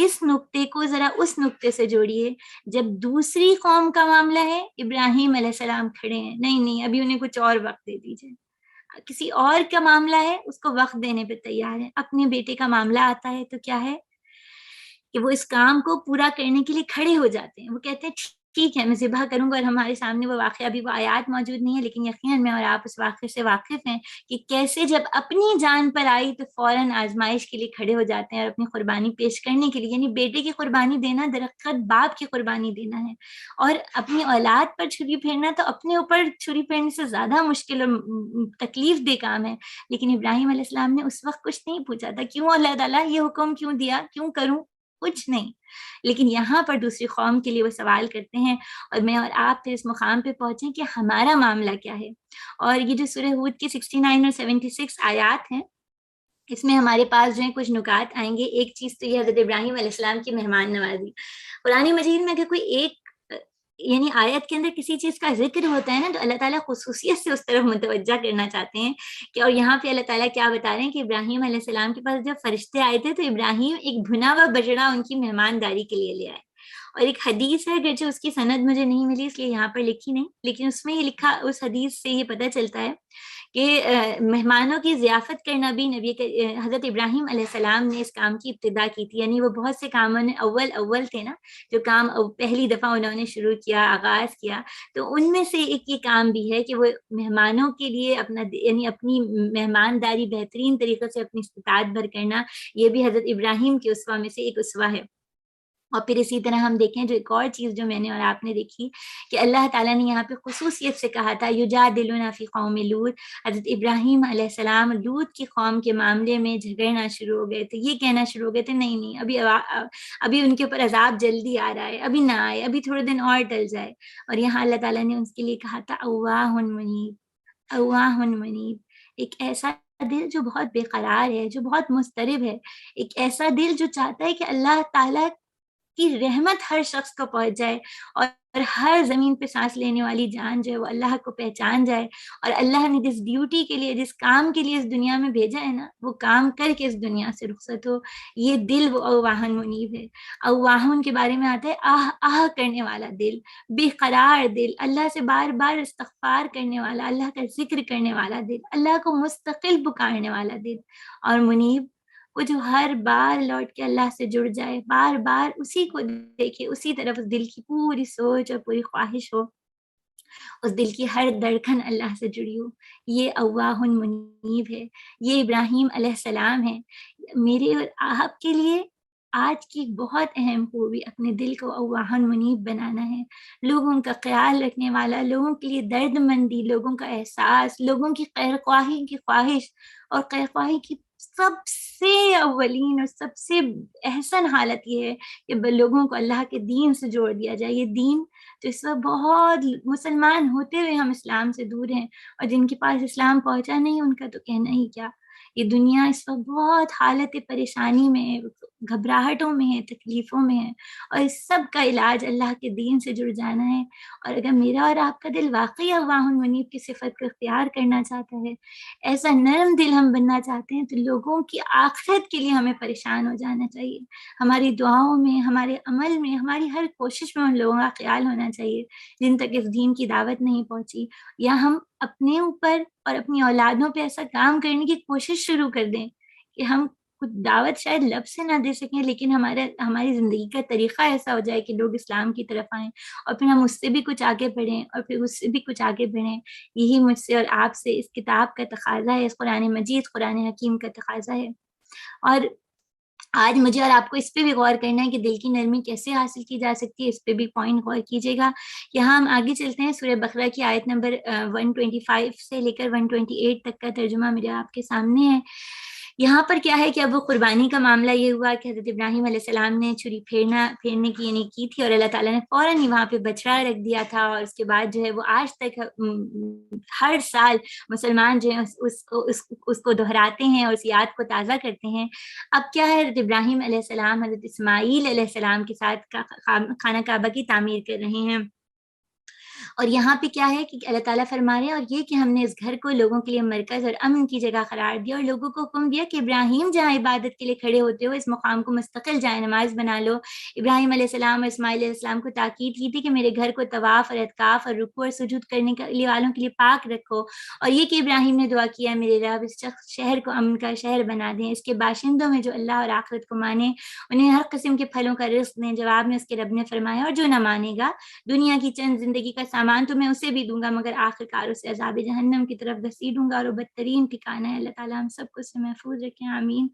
اس نقطے کو ذرا اس نقطے سے جوڑیے, جب دوسری قوم کا معاملہ ہے ابراہیم علیہ السلام کھڑے ہیں, نہیں ابھی انہیں کچھ اور وقت دے دیجیے. کسی اور کا معاملہ ہے اس کو وقت دینے پہ تیار ہے. اپنے بیٹے کا معاملہ آتا ہے تو کیا ہے کہ وہ اس کام کو پورا کرنے کے لیے کھڑے ہو جاتے ہیں. وہ کہتے ہیں ٹھیک ہے میں ذبح کروں گا, اور ہمارے سامنے وہ واقعہ, ابھی وہ آیات موجود نہیں ہے لیکن یقیناً میں اور آپ اس واقعے سے واقف ہیں کہ کیسے جب اپنی جان پر آئی تو فوراً آزمائش کے لیے کھڑے ہو جاتے ہیں اور اپنی قربانی پیش کرنے کے لیے, یعنی بیٹے کی قربانی دینا درحقیقت باپ کی قربانی دینا ہے, اور اپنی اولاد پر چھری پھیرنا تو اپنے اوپر چھری پھیرنے سے زیادہ مشکل اور تکلیف دہ کام ہے. لیکن ابراہیم علیہ السلام نے اس وقت کچھ نہیں پوچھا تھا, کیوں اللہ تعالیٰ یہ حکم کیوں دیا, کیوں کروں, کچھ نہیں. لیکن یہاں پر دوسری قوم کے لیے وہ سوال کرتے ہیں, اور میں اور آپ پھر اس مقام پہ پہنچیں کہ ہمارا معاملہ کیا ہے. اور یہ جو سورہ ہود کی 69 اور 76 آیات ہیں, اس میں ہمارے پاس جو ہے کچھ نکات آئیں گے. ایک چیز تو یہ حضرت ابراہیم علیہ السلام کی مہمان نوازی. قرآن مجید میں اگر کوئی ایک یعنی آیت کے اندر کسی چیز کا ذکر ہوتا ہے نا, تو اللہ تعالیٰ خصوصیت سے اس طرف متوجہ کرنا چاہتے ہیں کہ, اور یہاں پہ اللہ تعالیٰ کیا بتا رہے ہیں کہ ابراہیم علیہ السلام کے پاس جب فرشتے آئے تھے تو ابراہیم ایک بھنا ہوا بجڑا ان کی مہمانداری کے لیے لے آئے. اور ایک حدیث ہے اگرچہ اس کی سند مجھے نہیں ملی اس لیے یہاں پر لکھی نہیں, لیکن اس میں یہ لکھا, اس حدیث سے یہ پتہ چلتا ہے کہ مہمانوں کی ضیافت کرنا بھی نبی حضرت ابراہیم علیہ السلام نے اس کام کی ابتدا کی تھی. یعنی وہ بہت سے کاموں نے اول تھے نا, جو کام پہلی دفعہ انہوں نے شروع کیا, آغاز کیا, تو ان میں سے ایک یہ کام بھی ہے کہ وہ مہمانوں کے لیے یعنی اپنی مہمانداری بہترین طریقے سے اپنی استطاعت بھر کرنا, یہ بھی حضرت ابراہیم کے اسوہ میں سے ایک اسوہ ہے. اور پھر اسی طرح ہم دیکھیں جو ایک اور چیز جو میں نے اور آپ نے دیکھی کہ اللہ تعالیٰ نے یہاں پہ خصوصیت سے کہا تھا یجادلون فی قوم لوط. حضرت ابراہیم علیہ السلام لوط کی قوم کے معاملے میں جھگڑنا شروع ہو گئے تھے, یہ کہنا شروع ہو گئے تھے نہیں ابھی ان کے اوپر عذاب جلدی آ رہا ہے, ابھی نہ آئے, ابھی تھوڑے دن اور ٹل جائے. اور یہاں اللہ تعالیٰ نے ان کے لیے کہا تھا اواہ منیب, ایک ایسا دل جو بہت بے قرار ہے, جو بہت مضطرب ہے, ایک ایسا دل جو چاہتا ہے کہ اللہ تعالیٰ کی رحمت ہر شخص کو پہنچ جائے اور ہر زمین پہ سانس لینے والی جان جو ہے وہ اللہ کو پہچان جائے, اور اللہ نے جس ڈیوٹی کے لیے, جس کام کے لیے اس دنیا میں بھیجا ہے نا, وہ کام کر کے اس دنیا سے رخصت ہو. یہ دل وہ اواہن منیب ہے. اواہن کے بارے میں آتا ہے آہ کرنے والا دل, بے قرار دل, اللہ سے بار بار استغفار کرنے والا, اللہ کا ذکر کرنے والا دل, اللہ کو مستقل پکارنے والا دل. اور منیب وہ جو ہر بار لوٹ کے اللہ سے جڑ جائے, بار بار اسی کو دیکھے, اسی طرف اس دل کی پوری سوچ اور پوری خواہش ہو, اس دل کی ہر دھڑکن اللہ سے جڑی ہو. یہ اواہ منیب ہے, یہ ابراہیم علیہ السلام ہے. میرے اور آپ کے لیے آج کی بہت اہم خوبی اپنے دل کو اواہ منیب بنانا ہے. لوگوں کا خیال رکھنے والا, لوگوں کے لیے درد مندی, لوگوں کا احساس, لوگوں کی خیر خواہی کی خواہش, اور خیر خواہی کی سب سے اولین اور سب سے احسن حالت یہ ہے کہ لوگوں کو اللہ کے دین سے جوڑ دیا جائے. یہ دین تو اس وقت بہت مسلمان ہوتے ہوئے ہم اسلام سے دور ہیں, اور جن کے پاس اسلام پہنچا نہیں ان کا تو کہنا ہی کیا. یہ دنیا اس وقت بہت حالت پریشانی میں ہے، گھبراہٹوں میں ہے، تکلیفوں میں ہے، اور اس سب کا علاج اللہ کے دین سے جڑ جانا ہے۔ اور اگر میرا اور آپ کا دل واقعی اللہ منیب کی صفت کو اختیار کرنا چاہتا ہے، ایسا نرم دل ہم بننا چاہتے ہیں، تو لوگوں کی آخرت کے لیے ہمیں پریشان ہو جانا چاہیے۔ ہماری دعاؤں میں، ہمارے عمل میں، ہماری ہر کوشش میں ان لوگوں کا خیال ہونا چاہیے جن تک اس دین کی دعوت نہیں پہنچی، یا ہم اپنے اوپر اور اپنی اولادوں پہ ایسا کام کرنے کی کوشش شروع کر دیں کہ ہم خود دعوت شاید لب سے نہ دے سکیں، لیکن ہماری زندگی کا طریقہ ایسا ہو جائے کہ لوگ اسلام کی طرف آئیں، اور پھر ہم اس سے بھی کچھ آگے بڑھیں، اور پھر اس سے بھی کچھ آگے بڑھیں۔ یہی مجھ سے اور آپ سے اس کتاب کا تقاضا ہے، اس قرآن مجید، قرآن حکیم کا تقاضا ہے۔ اور آج مجھے اور آپ کو اس پہ بھی غور کرنا ہے کہ دل کی نرمی کیسے حاصل کی جا سکتی ہے، اس پہ بھی پوائنٹ غور کیجیے گا۔ یہاں ہم آگے چلتے ہیں، سورہ بقرہ کی آیت نمبر 125 سے لے کر 128 تک کا ترجمہ میرے آپ کے سامنے ہے۔ یہاں پر کیا ہے کہ اب وہ قربانی کا معاملہ یہ ہوا کہ حضرت ابراہیم علیہ السلام نے چھری پھیرنے کی تھی، اور اللہ تعالیٰ نے فوراً ہی وہاں پہ بچڑا رکھ دیا تھا، اور اس کے بعد جو ہے وہ آج تک ہر سال مسلمان جو ہیں اس کو دہراتے ہیں اور اس یاد کو تازہ کرتے ہیں۔ اب کیا ہے، حضرت ابراہیم علیہ السلام حضرت اسماعیل علیہ السلام کے ساتھ خانہ کعبہ کی تعمیر کر رہے ہیں، اور یہاں پہ کیا ہے کہ اللہ تعالیٰ فرما رہے ہیں، اور یہ کہ ہم نے اس گھر کو لوگوں کے لیے مرکز اور امن کی جگہ قرار دیا، اور لوگوں کو حکم دیا کہ ابراہیم جہاں عبادت کے لیے کھڑے ہوتے ہو، اس مقام کو مستقل جائے نماز بنا لو۔ ابراہیم علیہ السلام اور اسماعیل علیہ السلام کو تاکید کی تھی کہ میرے گھر کو طواف اور اعتکاف اور رکوع اور سجود کرنے کے لیے والوں کے لیے پاک رکھو، اور یہ کہ ابراہیم نے دعا کیا، میرے رب اس شہر کو امن کا شہر بنا دیں، اس کے باشندوں میں جو اللہ اور آخرت کو مانے انہیں ہر قسم کے پھلوں کا رزق دیں۔ جواب میں اس کے رب نے فرمایا، اور جو نہ مانے گا دنیا کی چند زندگی کا سامان تو میں اسے بھی دوں گا، مگر آخر کار اسے عذاب جہنم کی طرف گھسیٹوں گا، اور وہ بدترین ٹھکانہ ہے۔ اللہ تعالیٰ ہم سب کو اس سے محفوظ رکھیں، آمین۔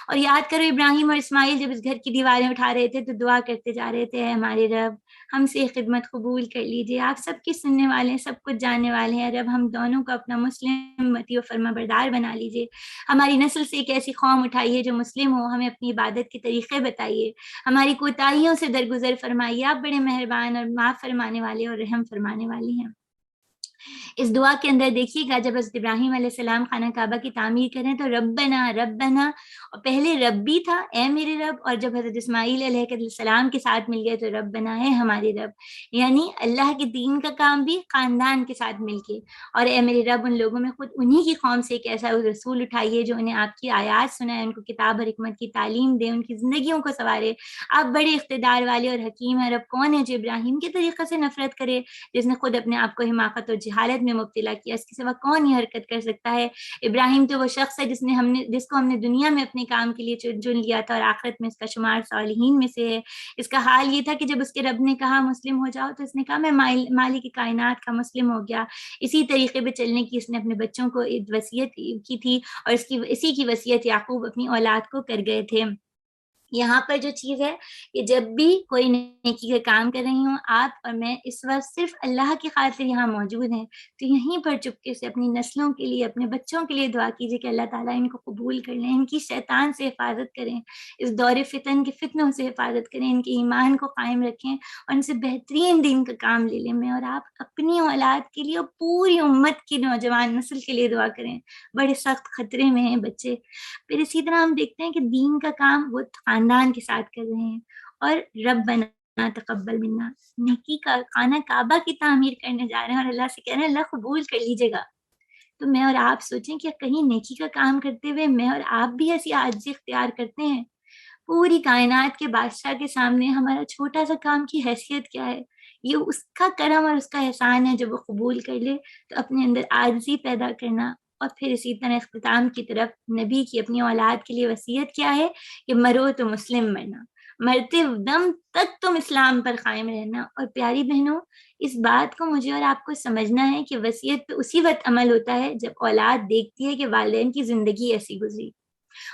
اور یاد کرو ابراہیم اور اسماعیل جب اس گھر کی دیواریں اٹھا رہے تھے تو دعا کرتے جا رہے تھے، ہمارے رب ہم سے خدمت قبول کر لیجئے، آپ سب کی سننے والے ہیں، سب کچھ جاننے والے ہیں، رب ہم دونوں کو اپنا مسلم متی و فرما بردار بنا لیجئے، ہماری نسل سے ایک ایسی قوم اٹھائیے جو مسلم ہو، ہمیں اپنی عبادت کے طریقے بتائیے، ہماری کوتاہیوں سے درگزر فرمائیے، آپ بڑے مہربان اور معاف فرمانے والے اور رحم فرمانے والے ہیں۔ اس دعا کے اندر دیکھیے گا، جب حضرت ابراہیم علیہ السلام خانہ کعبہ کی تعمیر کریں تو ربنا ربنا، اور پہلے رب بھی تھا، اے میرے رب، اور جب حضرت اسماعیل علیہ السلام کے ساتھ مل گئے تو ربنا ہے ہمارے رب، یعنی اللہ کے دین کا کام بھی خاندان کے ساتھ مل کے، اور اے میرے رب ان لوگوں میں خود انہی کی قوم سے ایک ایسا رسول اٹھائیے جو انہیں آپ کی آیات سنائے، ان کو کتاب اور حکمت کی تعلیم دے، ان کی زندگیوں کو سنوارے۔ آپ بڑے اقتدار والے اور حکیم ہیں، رب کون ہے جو ابراہیم کے طریقے سے نفرت کرے، جس نے خود اپنے آپ کو حماقت اور جہالت میں مبتلا کیا، اس کے سوا کون یہ حرکت کر سکتا ہے؟ ابراہیم تو وہ شخص ہے جس کو ہم نے دنیا میں اپنے کام کے لیے چن لیا تھا، اور آخرت میں اس کا شمار صالحین میں سے ہے۔ اس کا حال یہ تھا کہ جب اس کے رب نے کہا مسلم ہو جاؤ تو اس نے کہا میں مالک کائنات کا مسلم ہو گیا۔ اسی طریقے پہ چلنے کی اس نے اپنے بچوں کو وصیت کی تھی، اور اسی کی وصیت یعقوب اپنی اولاد کو کر گئے تھے۔ یہاں پر جو چیز ہے کہ جب بھی کوئی نیکی کا کام کر رہی ہوں، آپ اور میں اس وقت صرف اللہ کی خاطر یہاں موجود ہیں، تو یہیں پر چپکے سے اپنی نسلوں کے لیے، اپنے بچوں کے لیے دعا کیجیے کہ اللہ تعالیٰ ان کو قبول کر لیں، ان کی شیطان سے حفاظت کریں، اس دور فتن کے فتنوں سے حفاظت کریں، ان کے ایمان کو قائم رکھیں، اور ان سے بہترین دین کا کام لے لیں۔ میں اور آپ اپنی اولاد کے لیے اور پوری امت کی نوجوان نسل کے لیے دعا کریں، بڑے سخت خطرے میں ہیں بچے۔ پھر اسی طرح ہم دیکھتے ہیں کہ دین کا کام وہ خاندان کے ساتھ کر رہے ہیں، اور ربنا تقبل منا، نیکی کا خانہ کعبہ کی تعمیر کرنے جا رہے ہیں، اور اللہ سے کہہ رہے ہیں اللہ قبول کر لیجیے گا۔ تو میں اور آپ سوچیں کہ کہیں نیکی کا کام کرتے ہوئے میں اور آپ بھی ایسی عاجزی اختیار کرتے ہیں؟ پوری کائنات کے بادشاہ کے سامنے ہمارا چھوٹا سا کام کی حیثیت کیا ہے؟ یہ اس کا کرم اور اس کا احسان ہے جب وہ قبول کر لے، تو اپنے اندر عاجزی پیدا کرنا۔ اور پھر اسی طرح اختتام کی طرف نبی کی اپنی اولاد کے لیے وصیت کیا ہے کہ مرو تو مسلم مرنا، مرتے دم تک تم اسلام پر قائم رہنا۔ اور پیاری بہنوں، اس بات کو مجھے اور آپ کو سمجھنا ہے کہ وصیت تو اسی وقت عمل ہوتا ہے جب اولاد دیکھتی ہے کہ والدین کی زندگی ایسی گزری۔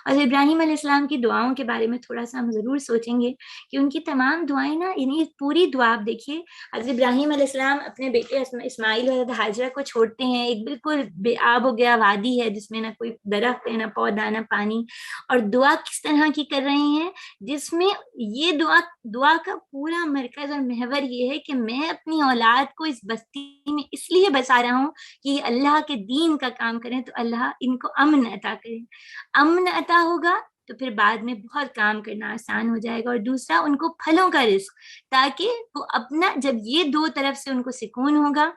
اور ابراہیم علیہ السلام کی دعاؤں کے بارے میں تھوڑا سا ہم ضرور سوچیں گے کہ ان کی تمام دعائیں نا، یعنی پوری دعا آپ دیکھیے، حضرت ابراہیم علیہ السلام اپنے بیٹے اسماعیل اور حضرت ہاجرہ کو چھوڑتے ہیں، ایک بالکل بے آب و گیا وادی ہے جس میں نہ کوئی درخت ہے، نہ پودا، نہ پانی، اور دعا کس طرح کی کر رہے ہیں، جس میں یہ دعا کا پورا مرکز اور محور یہ ہے کہ میں اپنی اولاد کو اس بستی میں اس لیے بسا رہا ہوں کہ یہ اللہ کے دین کا کام کریں، تو اللہ ان کو امن عطا کرے، امن عطا ہوگا تو پھر بعد میں بہت کام کرنا آسان ہو جائے گا، اور دوسرا ان کو پھلوں کا رزق، تاکہ وہ اپنا جب یہ دو طرف سے ان کو سکون ہوگا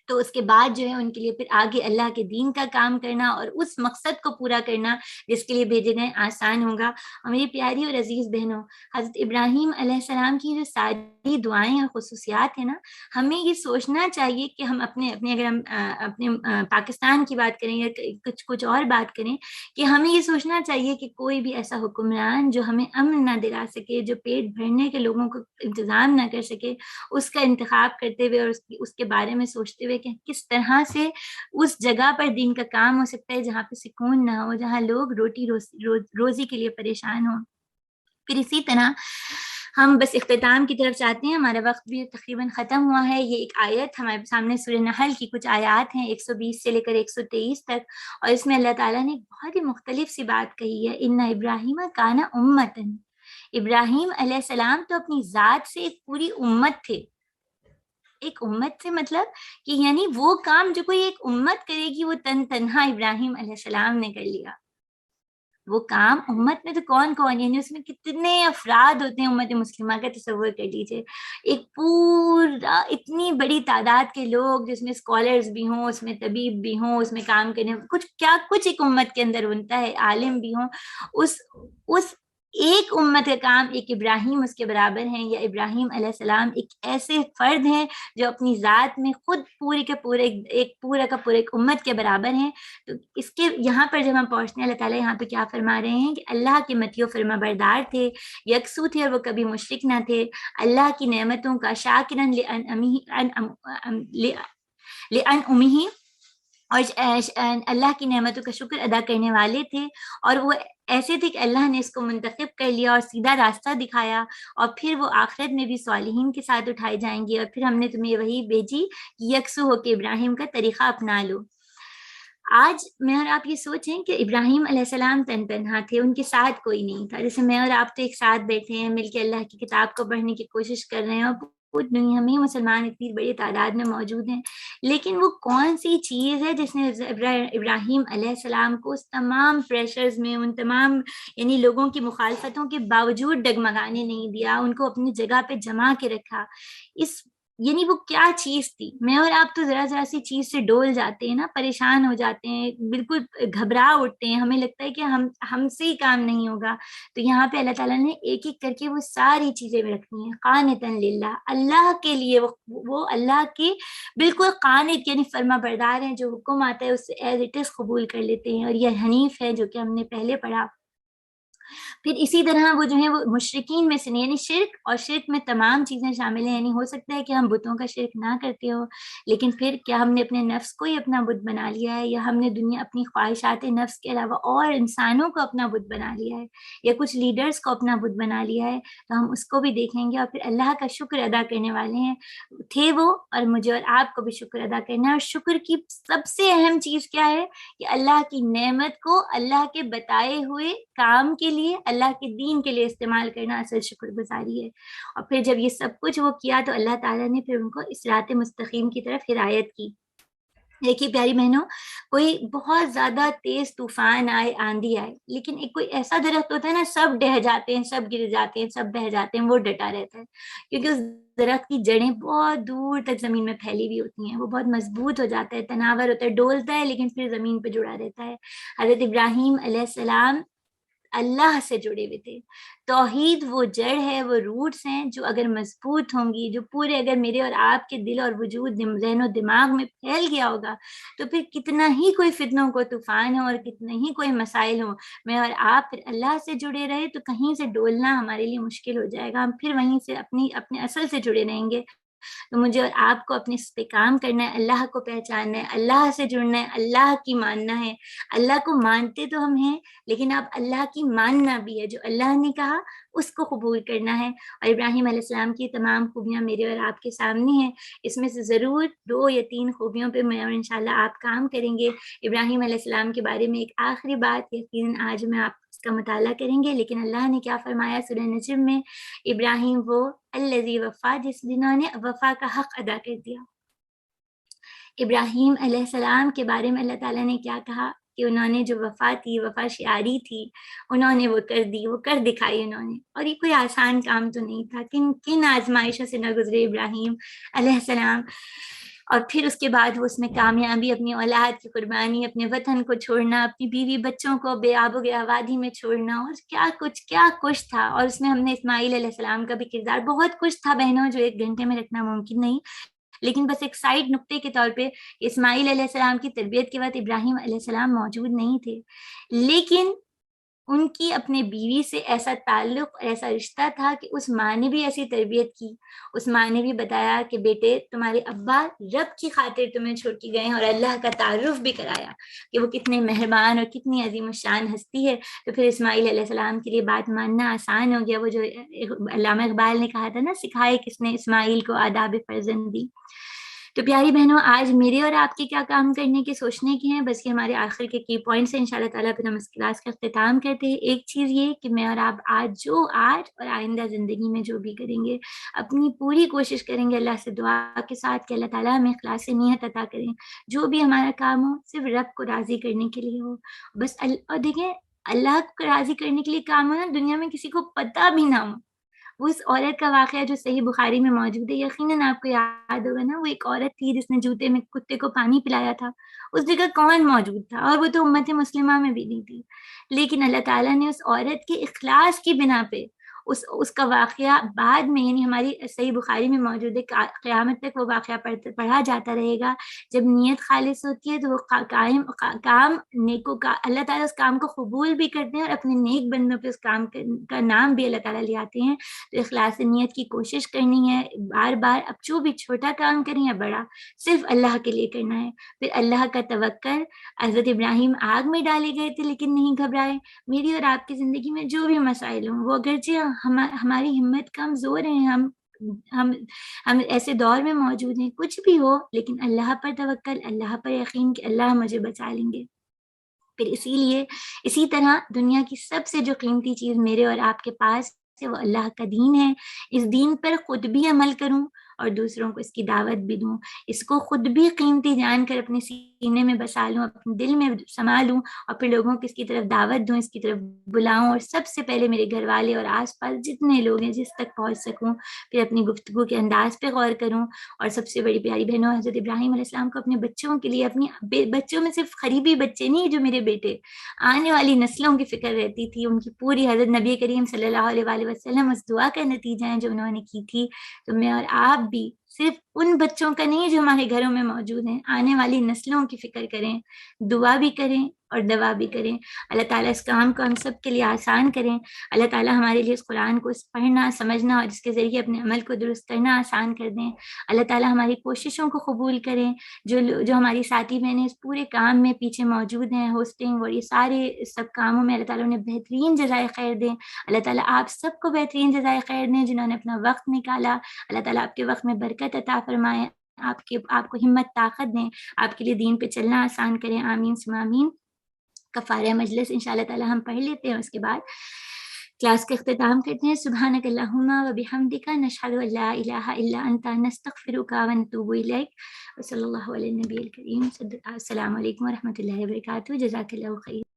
تو اس کے بعد جو ہے ان کے لیے پھر آگے اللہ کے دین کا کام کرنا اور اس مقصد کو پورا کرنا جس کے لیے بھیجے گئے آسان ہوگا۔ اور میری پیاری اور عزیز بہنوں، حضرت ابراہیم علیہ السلام کی جو ساری دعائیں اور خصوصیات ہیں نا، ہمیں یہ سوچنا چاہیے کہ ہم اپنے اگر ہم اپنے پاکستان کی بات کریں یا کچھ اور بات کریں، کہ ہمیں یہ سوچنا چاہیے کہ کوئی بھی ایسا حکمران جو ہمیں امن نہ دلا سکے، جو پیٹ بھرنے کے لوگوں کو انتظام نہ کر سکے، اس کا انتخاب کرتے ہوئے اور اس کے بارے میں سوچتے ہوئے کہ کس طرح سے اس جگہ پر دین کا کام ہو سکتا ہے جہاں پہ سکون نہ ہو، جہاں لوگ روزی کے لیے پریشان ہوں۔ پھر اسی طرح ہم بس اختتام کی طرف چاہتے ہیں، ہمارا وقت بھی تقریباً ختم ہوا ہے۔ یہ ایک آیت ہمارے سامنے سورہ نحل کی کچھ آیات ہیں 120 سے لے کر 123 تک، اور اس میں اللہ تعالیٰ نے ایک بہت ہی مختلف سی بات کہی ہے، ان ابراہیم کان امتن، ابراہیم علیہ السلام تو اپنی ذات سے ایک پوری امت تھے۔ ایک امت سے مطلب کہ یعنی وہ کام جو کوئی ایک امت کرے گی وہ تنہا ابراہیم علیہ السلام نے کر لیا۔ وہ کام امت میں تو کون یعنی اس میں کتنے افراد ہوتے ہیں امت مسلمہ کا تصور کر لیجیے، ایک پورا اتنی بڑی تعداد کے لوگ جس میں اسکالرز بھی ہوں، اس میں طبیب بھی ہوں، اس میں کام کرنے کچھ ایک امت کے اندر بنتا ہے، عالم بھی ہوں، اس ایک امت کا کام ایک ابراہیم اس کے برابر ہیں، یا ابراہیم علیہ السلام ایک ایسے فرد ہیں جو اپنی ذات میں خود پورے کا پورا ایک امت کے برابر ہیں۔ تو اس کے یہاں پر جب ہم پہنچنے، اللہ تعالیٰ یہاں پہ کیا فرما رہے ہیں کہ اللہ کے مطیع و فرما بردار تھے، یکسو تھے، اور وہ کبھی مشرک نہ تھے، اللہ کی نعمتوں کا شاکرن لِأَنْعُمِهِ، اور اللہ کی نعمتوں کا شکر ادا کرنے والے تھے، اور وہ ایسے تھے کہ اللہ نے اس کو منتخب کر لیا اور سیدھا راستہ دکھایا، اور پھر وہ آخرت میں بھی صالحین کے ساتھ اٹھائے جائیں گے، اور پھر ہم نے تمہیں وہی بھیجی کہ یکسو ہو کے ابراہیم کا طریقہ اپنا لو۔ آج میں اور آپ یہ سوچیں کہ ابراہیم علیہ السلام تنہا تھے، ان کے ساتھ کوئی نہیں تھا، جیسے میں اور آپ تو ایک ساتھ بیٹھے ہیں، مل کے اللہ کی کتاب کو پڑھنے کی کوشش کر رہے ہیں، اور پوری دنیا میں مسلمان اتنی بڑی تعداد میں موجود ہیں، لیکن وہ کون سی چیز ہے جس نے ابراہیم علیہ السلام کو اس تمام پریشرز میں، ان تمام یعنی لوگوں کی مخالفتوں کے باوجود ڈگمگانے نہیں دیا، ان کو اپنی جگہ پہ جما کے رکھا؟ یعنی وہ کیا چیز تھی؟ میں اور آپ تو ذرا سی چیز سے ڈول جاتے ہیں نا، پریشان ہو جاتے ہیں، بالکل گھبرا اٹھتے ہیں، ہمیں لگتا ہے کہ ہم سے ہی کام نہیں ہوگا۔ تو یہاں پہ اللہ تعالیٰ نے ایک ایک کر کے وہ ساری چیزیں بھی رکھنی ہیں، قانتاً للہ، اللہ کے لیے، وہ اللہ کے بالکل قانت یعنی فرما بردار ہیں، جو حکم آتا ہے اس سے ایز اٹ از قبول کر لیتے ہیں، اور یہ حنیف ہے جو کہ ہم نے پہلے پڑھا۔ پھر اسی طرح وہ جو ہے وہ مشرکین میں سے نہیں، یعنی شرک، اور شرک میں تمام چیزیں شامل ہیں، یعنی ہو سکتا ہے کہ ہم بتوں کا شرک نہ کرتے ہو، لیکن پھر کیا ہم نے اپنے نفس کو ہی اپنا بت بنا لیا ہے، یا ہم نے اپنی خواہشات نفس کے علاوہ اور انسانوں کو اپنا بت بنا لیا ہے، یا کچھ لیڈرز کو اپنا بت بنا لیا ہے؟ تو ہم اس کو بھی دیکھیں گے، اور پھر اللہ کا شکر ادا کرنے والے ہیں تھے وہ، اور مجھے اور آپ کو بھی شکر ادا کرنا ہے۔ اور شکر کی سب سے اہم چیز کیا ہے کہ اللہ کی نعمت کو اللہ کے بتائے ہوئے کام کے لیے، اللہ کے دین کے لیے استعمال کرنا اصل شکر گزاری ہے۔ اور پھر جب یہ سب کچھ وہ کیا تو اللہ تعالیٰ نے پھر ان کو صراط مستقیم کی طرف ہدایت کی۔ دیکھیے پیاری بہنوں، کوئی بہت زیادہ تیز طوفان آئے، آندھی آئے، لیکن ایک کوئی ایسا درخت ہوتا ہے نا، سب ڈہ جاتے ہیں، سب گر جاتے ہیں، سب بہہ جاتے ہیں، وہ ڈٹا رہتا ہے، کیونکہ اس درخت کی جڑیں بہت دور تک زمین میں پھیلی ہوئی ہوتی ہیں، وہ بہت مضبوط ہو جاتا ہے، تناور ہوتا ہے، ڈولتا ہے، لیکن پھر زمین پہ جڑا رہتا ہے۔ حضرت ابراہیم علیہ السلام اللہ سے جڑے ہوئے تھے۔ توحید وہ جڑ ہے، وہ روٹس ہیں جو اگر مضبوط ہوں گی، جو پورے اگر میرے اور آپ کے دل اور وجود، ذہن و دماغ میں پھیل گیا ہوگا، تو پھر کتنا ہی کوئی فتنوں کو طوفان ہو اور کتنے ہی کوئی مسائل ہو، میں اور آپ پھر اللہ سے جڑے رہے تو کہیں سے ڈولنا ہمارے لیے مشکل ہو جائے گا، ہم پھر وہیں سے اپنے اصل سے جڑے رہیں گے۔ تو مجھے اور آپ کو اپنے اس پہ کام کرنا ہے، اللہ کو پہچاننا ہے، اللہ سے جڑنا ہے، اللہ کی ماننا ہے. اللہ کو مانتے تو ہم ہیں، لیکن اب اللہ کی ماننا بھی ہے. جو اللہ نے کہا اس کو قبول کرنا ہے. اور ابراہیم علیہ السلام کی تمام خوبیاں میرے اور آپ کے سامنے ہیں. اس میں سے ضرور 2 یا 3 خوبیوں پہ میں اور انشاءاللہ آپ کام کریں گے. ابراہیم علیہ السلام کے بارے میں ایک آخری بات یقیناً آج میں آپ اس کا مطالعہ کریں گے. لیکن اللہ نے کیا فرمایا سورہ نجم میں؟ ابراہیم وہ الذی وفا، جس جنہوں نے وفا کا حق ادا کر دیا. ابراہیم علیہ السلام کے بارے میں اللہ تعالیٰ نے کیا کہا کہ انہوں نے جو وفا تھی، وفا شعاری تھی، انہوں نے وہ کر دی، وہ کر دکھائی انہوں نے. اور یہ کوئی آسان کام تو نہیں تھا. کن آزمائشوں سے نہ گزرے ابراہیم علیہ السلام. اور پھر اس کے بعد وہ اس میں کامیابی، اپنی اولاد کی قربانی، اپنے وطن کو چھوڑنا، اپنی بیوی بچوں کو بے آب و گیا میں چھوڑنا، اور کیا کچھ تھا. اور اس میں ہم نے اسماعیل علیہ السلام کا بھی کردار، بہت کچھ تھا بہنوں جو 1 گھنٹے میں رکھنا ممکن نہیں. لیکن بس ایک سائڈ نقطے کے طور پہ اسماعیل علیہ السلام کی تربیت کے وقت ابراہیم علیہ السلام موجود نہیں تھے، لیکن ان کی اپنے بیوی سے ایسا تعلق، ایسا رشتہ تھا کہ اس ماں نے بھی ایسی تربیت کی. اس ماں نے بھی بتایا کہ بیٹے تمہارے ابا رب کی خاطر تمہیں چھوڑ کے گئے ہیں، اور اللہ کا تعارف بھی کرایا کہ وہ کتنے مہربان اور کتنی عظیم الشان ہستی ہے. تو پھر اسماعیل علیہ السلام کے لیے بات ماننا آسان ہو گیا. وہ جو علامہ اقبال نے کہا تھا نا، سکھائے کس نے اسماعیل کو آداب فرزندی. تو پیاری بہنوں، آج میرے اور آپ کے کیا کام کرنے کے، سوچنے کے ہیں. بس یہ ہمارے آخر کے کی پوائنٹس ہیں. انشاءاللہ تعالیٰ پھر ہم اس کلاس کا اختتام کرتے ہیں. ایک چیز یہ کہ میں اور آپ آج اور آئندہ زندگی میں جو بھی کریں گے، اپنی پوری کوشش کریں گے اللہ سے دعا کے ساتھ کہ اللہ تعالیٰ ہمیں اخلاص نیت عطا کریں. جو بھی ہمارا کام ہو صرف رب کو راضی کرنے کے لیے ہو بس. اور دیکھیں، اللہ کو راضی کرنے کے لیے کام ہو نا، دنیا میں کسی کو پتہ بھی نہ ہو. اس عورت کا واقعہ جو صحیح بخاری میں موجود ہے، یقیناً آپ کو یاد ہوگا نا. وہ ایک عورت تھی جس نے جوتے میں کتے کو پانی پلایا تھا. اس جگہ کون موجود تھا؟ اور وہ تو امت مسلمہ میں بھی نہیں تھی. لیکن اللہ تعالیٰ نے اس عورت کے اخلاص کی بنا پہ اس کا واقعہ بعد میں، یعنی ہماری صحیح بخاری میں موجود ہے، قیامت تک وہ واقعہ پڑھا جاتا رہے گا. جب نیت خالص ہوتی ہے تو وہ کام نیکو کا اللہ تعالیٰ اس کام کو قبول بھی کرتے ہیں، اور اپنے نیک بندوں پہ اس کام کا نام بھی اللہ تعالیٰ لے آتے ہیں. تو اخلاص نیت کی کوشش کرنی ہے بار بار. اب جو بھی چھوٹا کام کریں یا بڑا، صرف اللہ کے لیے کرنا ہے. پھر اللہ کا توکل. حضرت ابراہیم آگ میں ڈالے گئے تھے لیکن نہیں گھبرائے. میری اور آپ کی زندگی میں جو بھی مسائل ہوں، وہ اگرچہ ہماری ہمت کمزور ہیں، ہم ایسے دور میں موجود ہیں، کچھ بھی ہو، لیکن اللہ پر توکل، اللہ پر یقین کہ اللہ مجھے بچا لیں گے. پھر اسی طرح دنیا کی سب سے جو قیمتی چیز میرے اور آپ کے پاس ہے، وہ اللہ کا دین ہے. اس دین پر خود بھی عمل کروں اور دوسروں کو اس کی دعوت بھی دوں. اس کو خود بھی قیمتی جان کر اپنے سینے میں بسا لوں، اپنے دل میں سما لوں، اور پھر لوگوں کو اس کی طرف دعوت دوں، اس کی طرف بلاؤں. اور سب سے پہلے میرے گھر والے اور آس پاس جتنے لوگ ہیں جس تک پہنچ سکوں. پھر اپنی گفتگو کے انداز پہ غور کروں. اور سب سے بڑی پیاری بہنوں، حضرت ابراہیم علیہ السلام کو اپنے بچوں کے لیے، اپنی بچوں میں صرف قریبی بچے نہیں جو میرے بیٹے، آنے والی نسلوں کی فکر رہتی تھی. ان کی پوری حضرت نبی کریم صلی اللہ علیہ وسلم اس دعا کا نتیجہ ہے جو انہوں نے کی تھی. تو میں اور آپ بھی صرف ان بچوں کا نہیں جو ہمارے گھروں میں موجود ہیں، آنے والی نسلوں کی فکر کریں، دعا بھی کریں اور دوا بھی کریں. اللہ تعالیٰ اس کام کو ہم سب کے لیے آسان کریں. اللہ تعالیٰ ہمارے لیے اس قرآن کو پڑھنا، سمجھنا اور اس کے ذریعے اپنے عمل کو درست کرنا آسان کر دیں. اللہ تعالیٰ ہماری کوششوں کو قبول کریں. جو ہماری ساتھی بہنیں اس پورے کام میں پیچھے موجود ہیں، ہوسٹنگ اور یہ سارے سب کاموں میں، اللہ تعالیٰ انہیں بہترین جزائے خیر دیں. اللہ تعالیٰ آپ سب کو بہترین جزائے خیر دیں جنہوں نے اپنا وقت نکالا. اللہ تعالیٰ آپ کے وقت میں برکت عطا فرمائے، آپ کو ہمت طاقت دیں، آپ کے لیے دین پہ چلنا آسان کریں. آمین ثم آمین. کفارہ مجلس انشاءاللہ تعالیٰ ہم پڑھ لیتے ہیں، اس کے بعد کلاس کا اختتام کرتے ہیں. سبحانک اللہم و بحمدک، نشہد ان لا الہ الا انت، نستغفرک و نتوب الیک. وصلی اللہ علی النبی الکریم. السلام علیکم و رحمۃ اللہ وبرکاتہ. جزاک اللہ خیر.